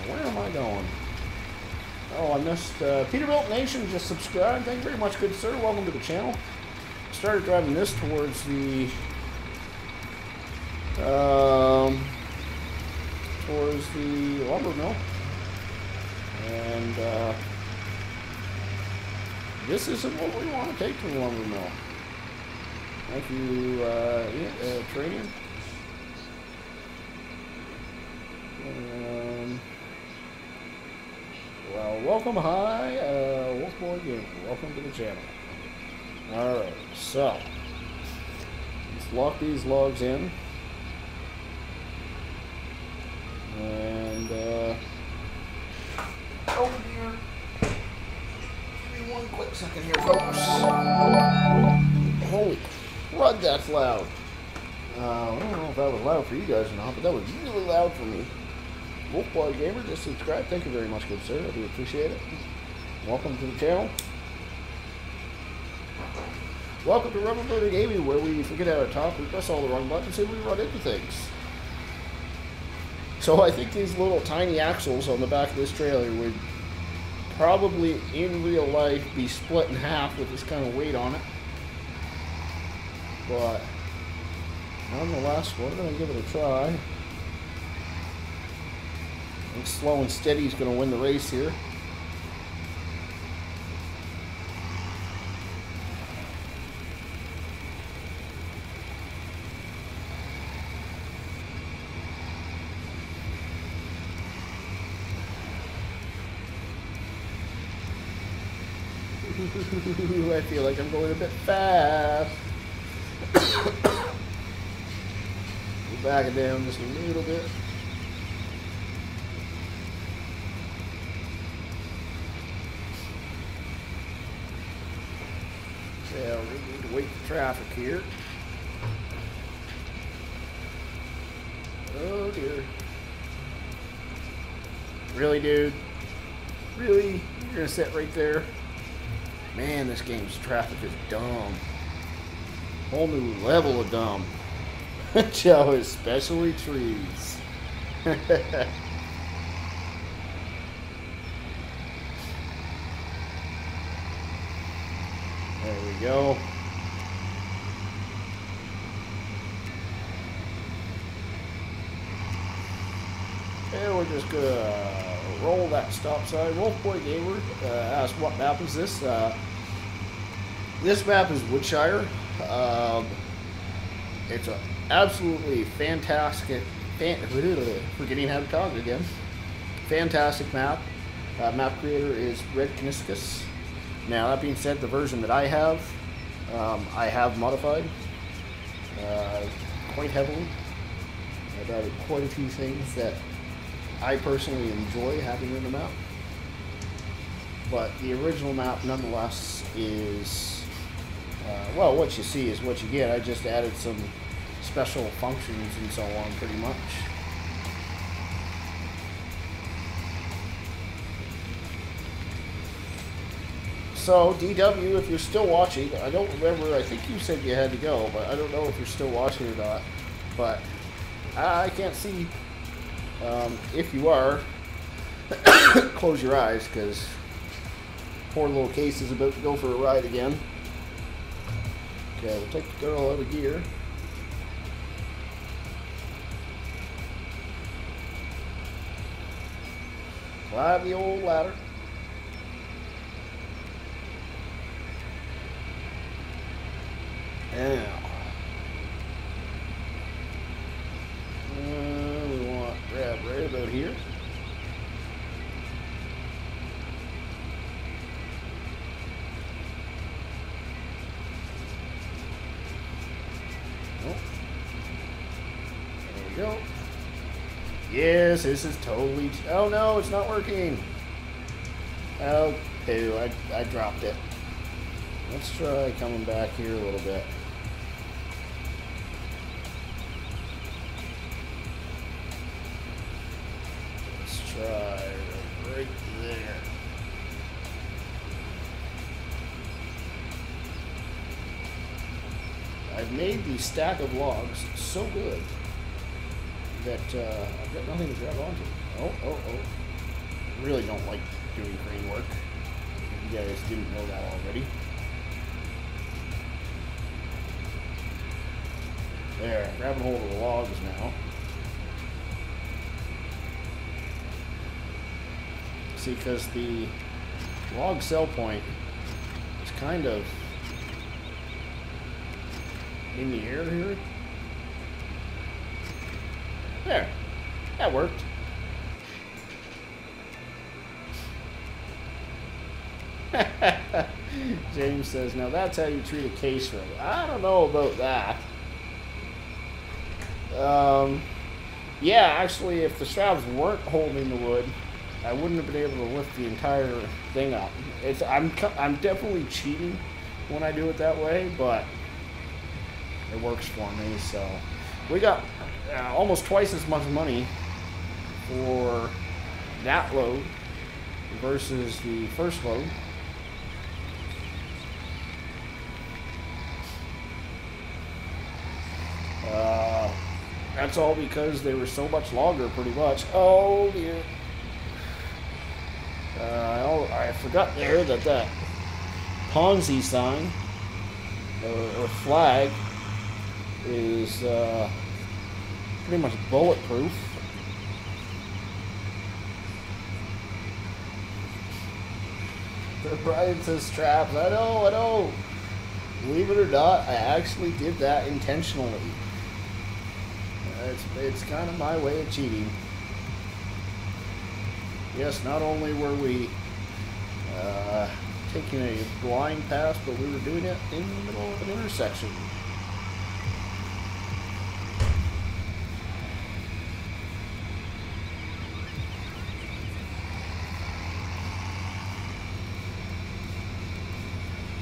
[SPEAKER 1] Where am I going? Oh, I missed Peterbilt Nation just subscribed. Thank you very much, good sir. Welcome to the channel. Started driving this towards the lumber mill. And this isn't what we want to take to the lumber mill. Thank you, training. Well, welcome, hi, Wolfboy Gamer. Welcome to the channel. Alright, so let's lock these logs in. And, oh dear. One quick second here, folks. Holy crud, that's loud. I don't know if that was loud for you guys or not, but that was really loud for me. Wolfboy Gamer, just subscribe. Thank you very much, good sir. I do appreciate it. Welcome to the channel. Welcome to Rubber Bird Gaming, where we forget how to talk, we press all the wrong buttons, and we run into things. So I think these little tiny axles on the back of this trailer would probably in real life be split in half with this kind of weight on it, but nonetheless, we're going to give it a try. I think slow and steady is going to win the race here. I feel like I'm going a bit fast. We'll back it down just a little bit. Yeah, we need to wait for traffic here. Oh dear. Really, dude? Really? You're gonna sit right there? Man, this game's traffic is dumb. Whole new level of dumb. Joe, especially trees. There we go. And we're just gonna roll that stop sign. Wolfboy Gamer asked, what map is this? This map is Woodshire. It's an absolutely fantastic, forgetting how to talk again. Fantastic map. Map creator is Red Kniskus. Now, that being said, the version that I have modified quite heavily. I've added quite a few things that I personally enjoy having in the map. But the original map, nonetheless, is, well, what you see is what you get. I just added some special functions and so on, pretty much. So, DW, if you're still watching, I don't remember, I think you said you had to go, but I don't know if you're still watching or not. But I can't see. If you are, close your eyes, because poor little Case is about to go for a ride again. Okay, we'll take the girl out of gear. Climb the old ladder. Now, we want to grab right about here. Oh. There we go. Yes, this is totally... Oh no, it's not working. Oh, poo, I dropped it. Let's try coming back here a little bit. Let's try right there. I've made the stack of logs so good that I've got nothing to grab onto. Oh. Really don't like doing crane work. If you guys didn't know that already. There, grabbing hold of the logs now. See, because the log sell point is kind of in the air here. There, that worked. James says, now that's how you treat a case road. I don't know about that. Yeah, actually, if the straps weren't holding the wood, I wouldn't have been able to lift the entire thing up. I'm definitely cheating when I do it that way, but it works for me. So we got almost twice as much money for that load versus the first load. That's all because they were so much longer, pretty much. Oh dear. I forgot there that Ponzi sign or flag is pretty much bulletproof. Brian says straps. I know. Believe it or not, I actually did that intentionally. It's kind of my way of cheating. Yes, not only were we taking a blind pass, but we were doing it in the middle of an intersection.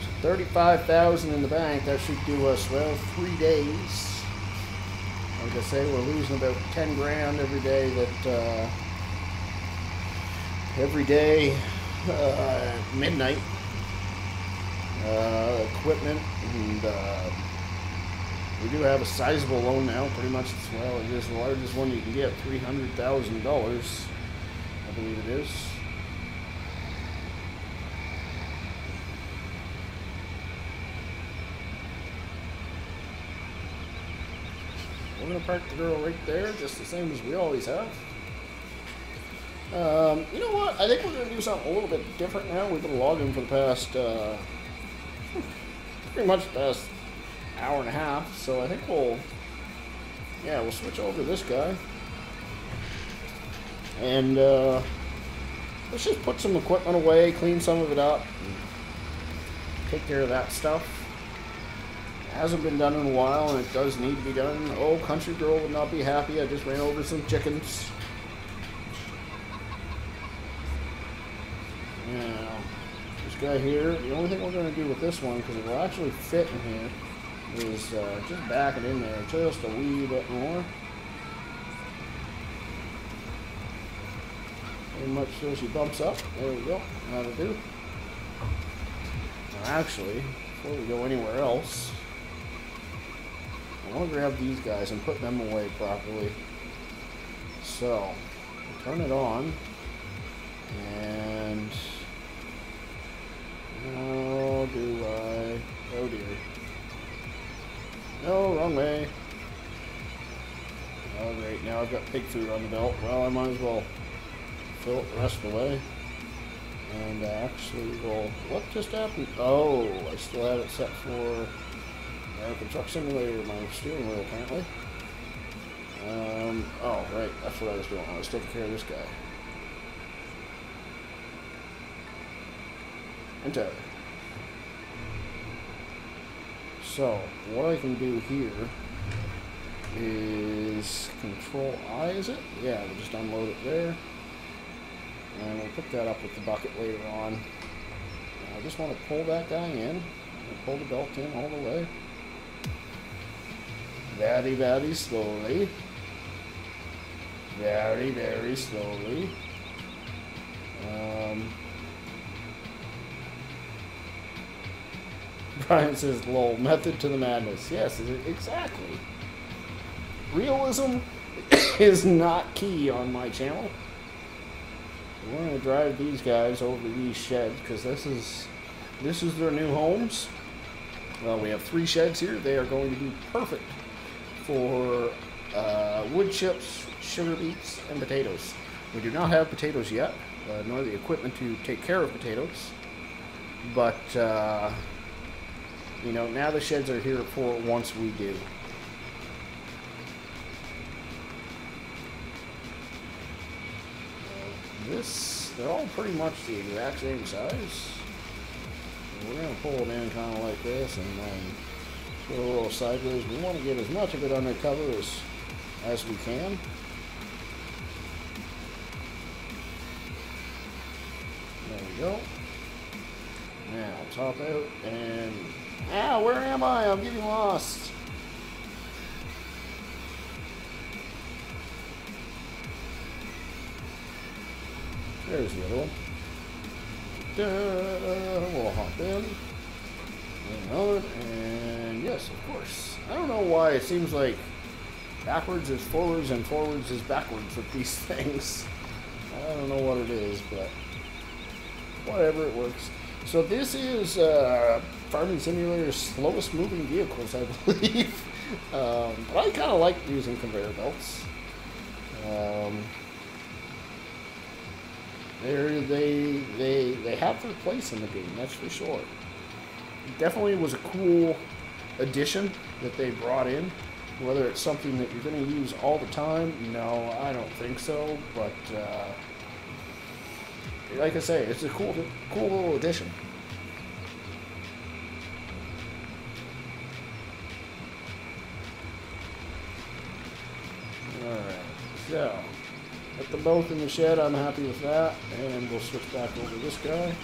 [SPEAKER 1] So 35,000 in the bank. That should do us, well, 3 days. Like I say, we're losing about 10 grand every day that, every day midnight. Equipment, and we do have a sizable loan now. Pretty much, well, it is the largest one you can get, $300,000, I believe it is. We're gonna park the girl right there, just the same as we always have. You know what? I think we're gonna do something a little bit different now. We've been logging for the past, pretty much the past hour and a half. So I think we'll switch over to this guy, and let's just put some equipment away, clean some of it up, and take care of that stuff. It hasn't been done in a while, and it does need to be done. Oh, country girl would not be happy. I just ran over some chickens. Now, this guy here, the only thing we're going to do with this one, because it will actually fit in here, is just back it in there just a wee bit more. Pretty much so she bumps up. There we go. That'll do. Now, actually, before we go anywhere else, I want to grab these guys and put them away properly. So, turn it on, and how do I, oh dear, no, wrong way. Oh great, now I've got pig food on the belt. Well, I might as well fill it the rest of the way. And actually, well, what just happened? Oh, I still had it set for American Truck Simulator, my steering wheel apparently. Oh right, that's what I was doing. I was taking care of this guy. Enter. So, what I can do here is Control I, is it? Yeah, we'll just unload it there. And we'll pick that up with the bucket later on. I just want to pull that guy in. Pull the belt in all the way. Very, very slowly. Very, very slowly. Brian says, lol, method to the madness. Yes, exactly. Realism is not key on my channel. We're going to drive these guys over to these sheds, because this is their new homes. Well, we have 3 sheds here. They are going to be perfect for wood chips, sugar beets, and potatoes. We do not have potatoes yet, nor the equipment to take care of potatoes. But, you know, now the sheds are here for once we do. They're all pretty much the exact same size. We're going to pull it in kind of like this and then put a little sideways. We want to get as much of it under cover as we can. There we go. Now, top out and... Ah, where am I? I'm getting lost. There's the other one. We'll hop in. Another, and yes, of course. I don't know why it seems like backwards is forwards and forwards is backwards with these things. I don't know what it is, but whatever, it works. So this is Farming Simulator's slowest moving vehicles, I believe. But I kind of like using conveyor belts. They have their place in the game, that's for sure. It definitely was a cool addition that they brought in. Whether it's something that you're going to use all the time, no, I don't think so. But like I say, it's a cool little addition. All right, so. Put them both in the shed, I'm happy with that, and we'll switch back over to this guy.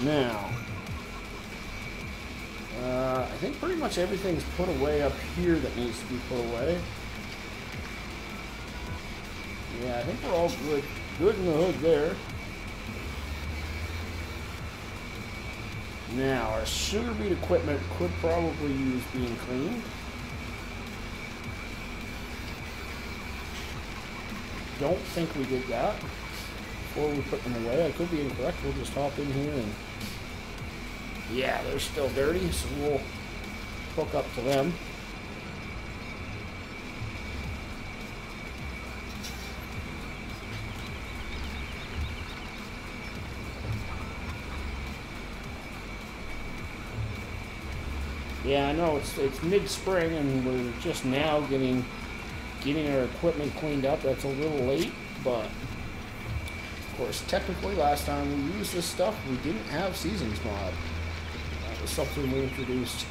[SPEAKER 1] Now, I think pretty much everything's put away up here that needs to be put away. Yeah, I think we're all good in the hood there. Now, our sugar beet equipment could probably use being cleaned. Don't think we did that before we put them away. I could be incorrect. We'll just hop in here and... yeah, they're still dirty, so we'll hook up to them. Yeah, I know it's mid-spring and we're just now getting our equipment cleaned up. That's a little late, but of course, technically last time we used this stuff, we didn't have Seasons mod. That was something we introduced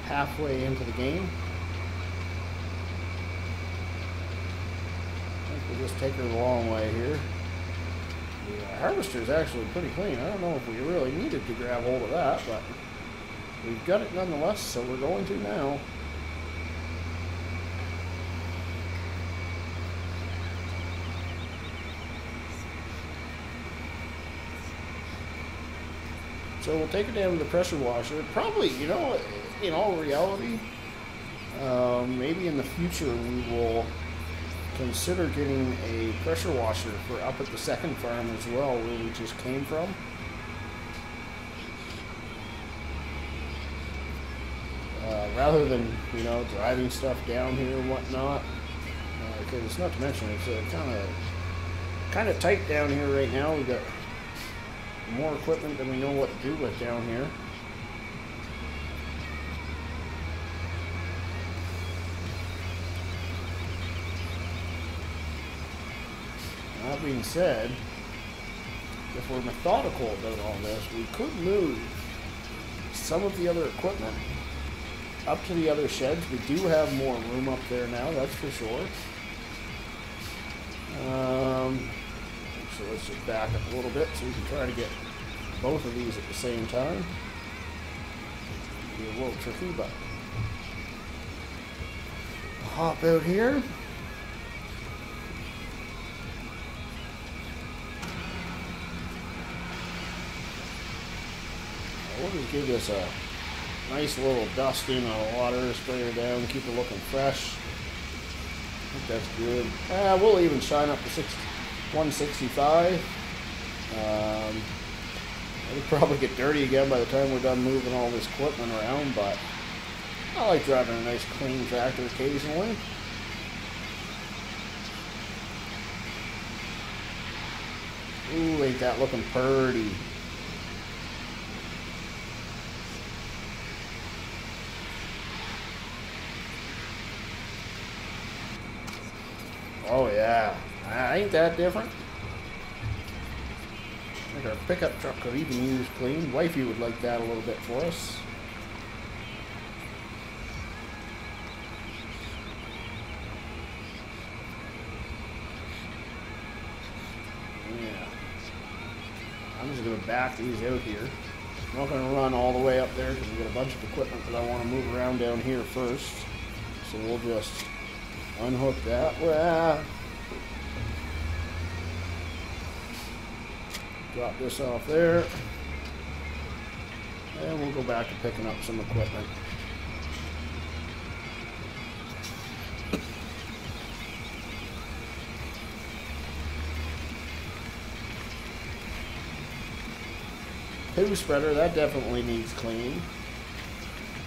[SPEAKER 1] halfway into the game. I think we'll just take her the long way here. The harvester is actually pretty clean. I don't know if we really needed to grab hold of that, but we've got it nonetheless, so we're going to now. So we'll take it down to the pressure washer. Probably, you know, in all reality, maybe in the future we will consider getting a pressure washer for up at the second farm as well, where we just came from. Rather than, you know, driving stuff down here and whatnot. Because it's not to mention, it's kind of tight down here right now. We've got more equipment than we know what to do with down here. That being said, if we're methodical about all this, we could move some of the other equipment up to the other sheds. We do have more room up there now, that's for sure. So let's just back up a little bit so we can try to get both of these at the same time. It'll be a little tricky, but hop out here. We'll just give this a nice little dusting of water, spray her down, keep it looking fresh. I think that's good. We'll even shine up to 165. It'll probably get dirty again by the time we're done moving all this equipment around, but I like driving a nice clean tractor occasionally. Ooh, ain't that looking pretty. Oh yeah, ain't that different? I think our pickup truck could even use clean. Wifey would like that a little bit for us. Yeah. I'm just going to back these out here. I'm not going to run all the way up there because we've got a bunch of equipment that I want to move around down here first. So we'll just unhook that. Well, drop this off there. And we'll go back to picking up some equipment. Poo spreader, that definitely needs clean.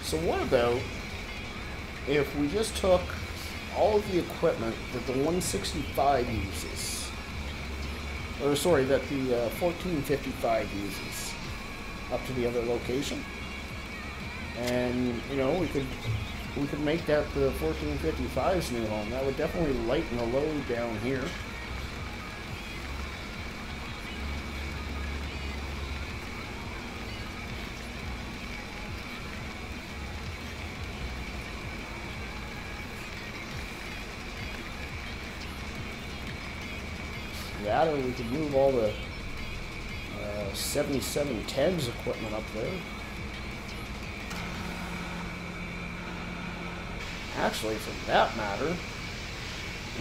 [SPEAKER 1] So what about if we just took all of the equipment that the 165 uses, or sorry, that the 1455 uses, up to the other location, and you know we could make that the 1455's new home. That would definitely lighten the load down here. That, or we could move all the 7710's equipment up there. Actually, for that matter,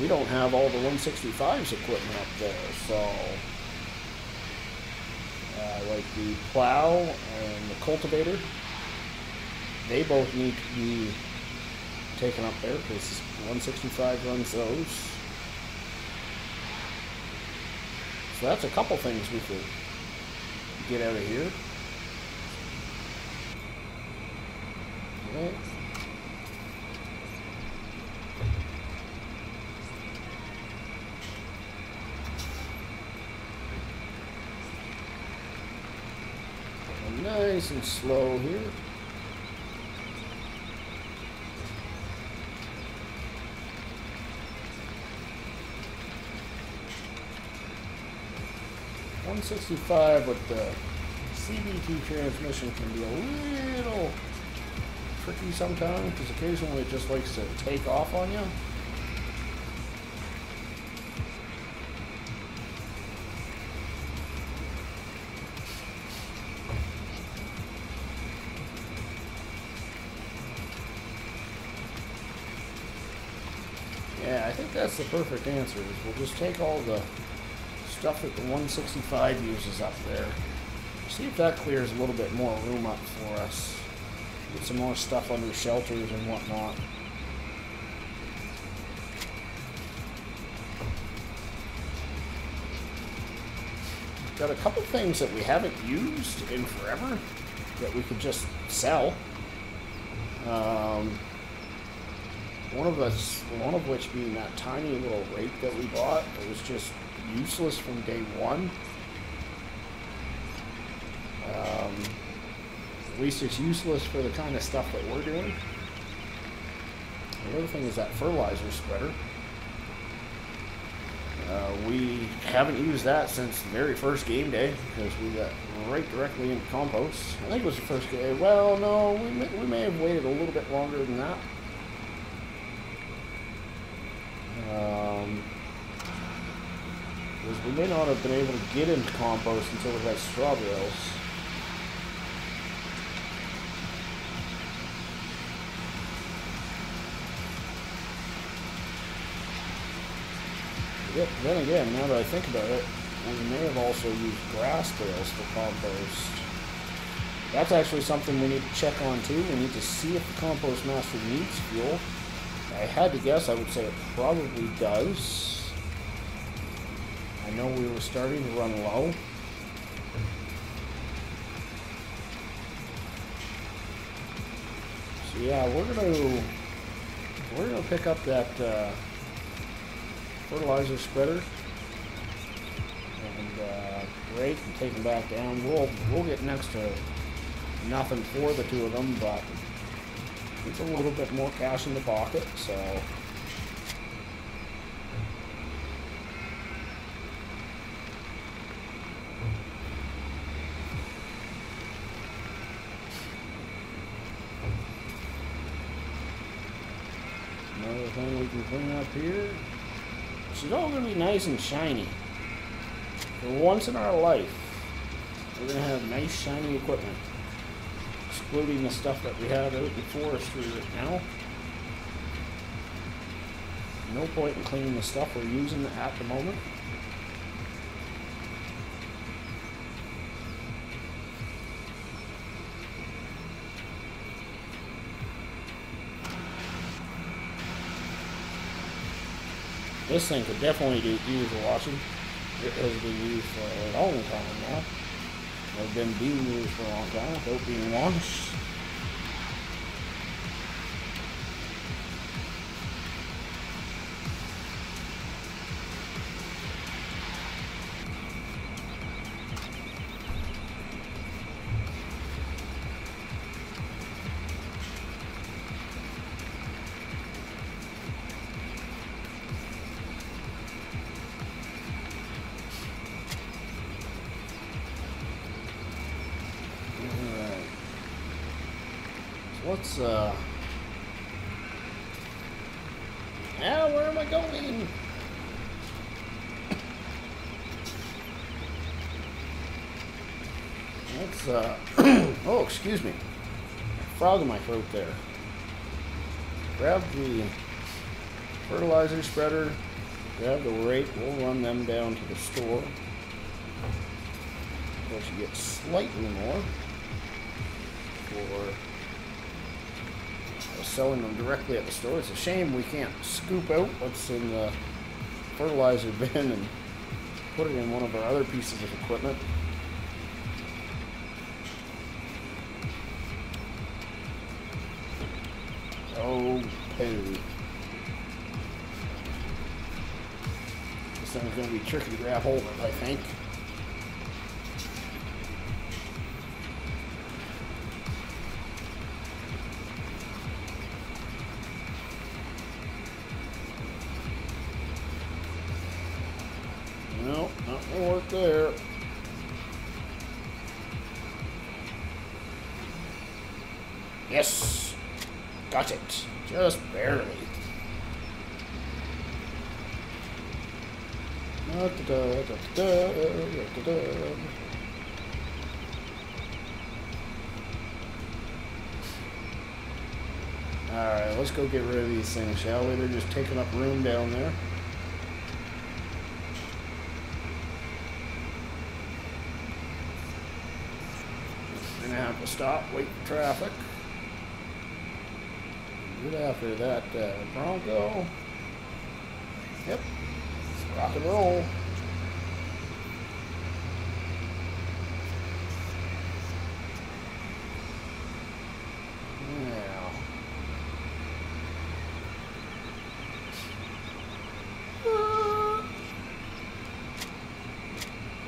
[SPEAKER 1] we don't have all the 165's equipment up there, so like the plow and the cultivator. They both need to be taken up there because 165 runs those. So that's a couple things we could get out of here. Okay. Nice and slow here. .165 with the CVT transmission can be a little tricky sometimes because occasionally it just likes to take off on you. Yeah, I think that's the perfect answer. Is we'll just take all the stuff that the 165 uses up there. See if that clears a little bit more room up for us. Get some more stuff under shelters and whatnot. Got a couple things that we haven't used in forever that we could just sell. One of which being that tiny little rake that we bought. It was just useless from day one. At least it's useless for the kind of stuff that we're doing. The other thing is that fertilizer spreader. We haven't used that since the very first game day because we got right directly into compost. I think it was the first game. Well, no, we may have waited a little bit longer than that. Because we may not have been able to get into compost until we had straw bales. Yep, then again, now that I think about it, we may have also used grass bales for compost. That's actually something we need to check on too. We need to see if the compost master needs fuel. I had to guess, I would say it probably does. I know we were starting to run low. So yeah, we're gonna pick up that fertilizer spreader and rake and take them back down. We'll get next to nothing for the two of them, but it's a little bit more cash in the pocket, so. Another thing we can clean up here. She's all going to be nice and shiny. For once in our life, we're going to have nice shiny equipment. Excluding the stuff that we have out in forestry right now. No point in cleaning the stuff we're using at the moment. This thing could definitely use washing. It has been used for a long time now. Have been being used for a long time without being washed. Let's, where am I going? Let's, oh, excuse me. Frog in my throat there. Grab the fertilizer spreader, grab the rake, we'll run them down to the store. course, you get slightly more for selling them directly at the store. It's a shame we can't scoop out what's in the fertilizer bin and put it in one of our other pieces of equipment. Oh, poo. This thing's going to be tricky to grab hold of, I think. No, not going to work there. Yes! Got it. Just barely. Alright, let's go get rid of these things, shall we? They're just taking up room down there. Gonna have to stop, wait for traffic. Get after that Bronco. Yep. Let's rock and roll. Now.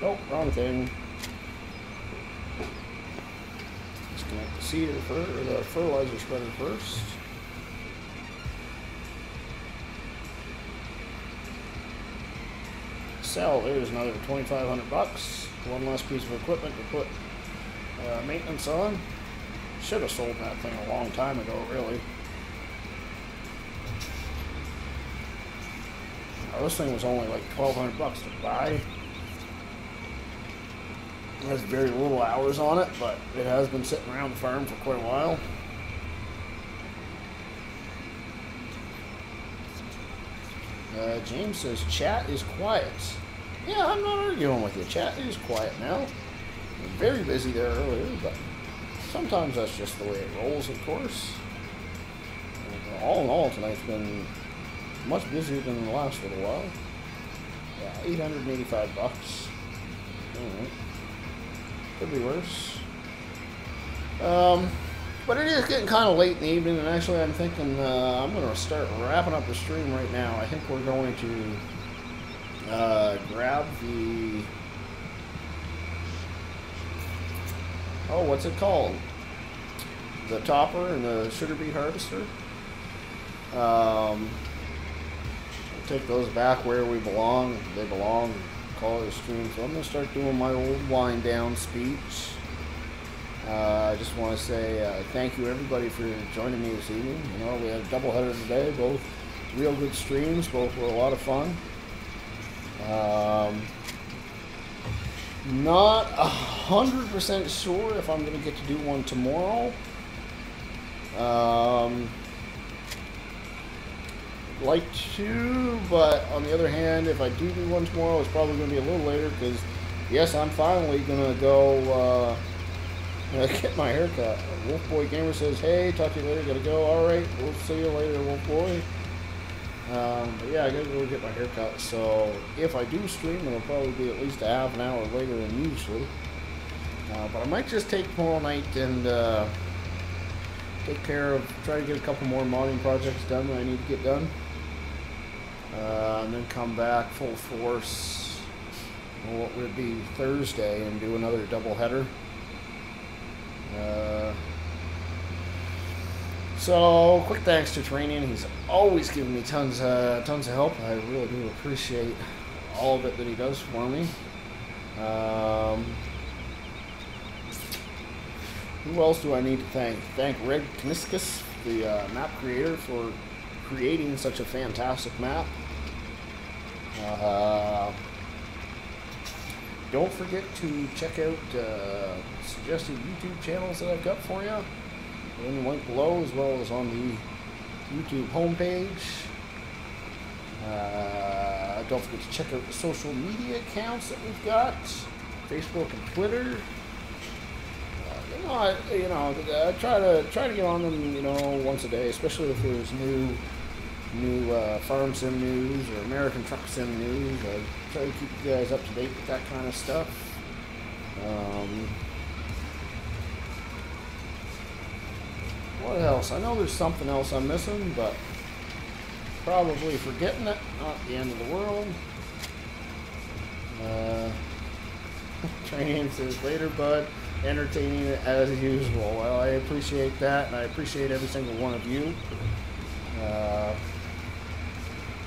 [SPEAKER 1] Nope, wrong thing. Disconnect the seeder first, or the fertilizer spreader first. Sell. There's another 2,500 bucks. One less piece of equipment to put maintenance on. Should have sold that thing a long time ago, really. Now, this thing was only like 1,200 bucks to buy. It has very little hours on it, but it has been sitting around the farm for quite a while. James says chat is quiet. Yeah, I'm not arguing with you. Chat is quiet now. Very busy there earlier, but sometimes that's just the way it rolls, of course. And all in all, tonight's been much busier than the last little while. Yeah, 885 bucks. Alright. Could be worse. But it is getting kind of late in the evening, and actually I'm thinking I'm going to start wrapping up the stream right now. I think we're going to grab the... Oh, what's it called? The topper and the sugar beet harvester. We'll take those back where we belong. They belong. Call it a stream. So I'm going to start doing my old wind down speech. I just want to say thank you everybody for joining me this evening. You know, we had a doubleheader today, both real good streams, both were a lot of fun. Not 100% sure if I'm going to get to do one tomorrow. Like to, but on the other hand, if I do one tomorrow, it's probably going to be a little later because, yes, I'm finally going to go get my haircut. Wolf Boy Gamer says, hey, talk to you later, gotta go. Alright, we'll see you later, Wolf Boy. But yeah, I gotta go get my haircut. So if I do stream, it'll probably be at least a half an hour later than usually. But I might just take tomorrow night and take care of, try to get a couple more modding projects done that I need to get done. And then come back full force, what would it be, Thursday, and do another double header. So quick thanks to Terranian. He's always given me tons of help. I really do appreciate all of it that he does for me. Who else do I need to thank? Thank Red Kniskus, the map creator, for creating such a fantastic map. Don't forget to check out suggested YouTube channels that I've got for you. In the link below, as well as on the YouTube homepage. Don't forget to check out the social media accounts that we've got. Facebook and Twitter. I try to get on them, once a day, especially if there's new farm sim news or American truck sim news. I try to keep you guys up to date with that kind of stuff. What else? I know there's something else I'm missing, but probably forgetting it. Not the end of the world. Training says later, bud. Entertaining it as usual. Well, I appreciate that, and I appreciate every single one of you.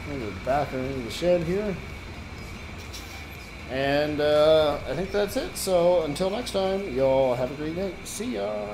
[SPEAKER 1] We're back into the shed here. And I think that's it. So until next time, y'all have a great night. See ya.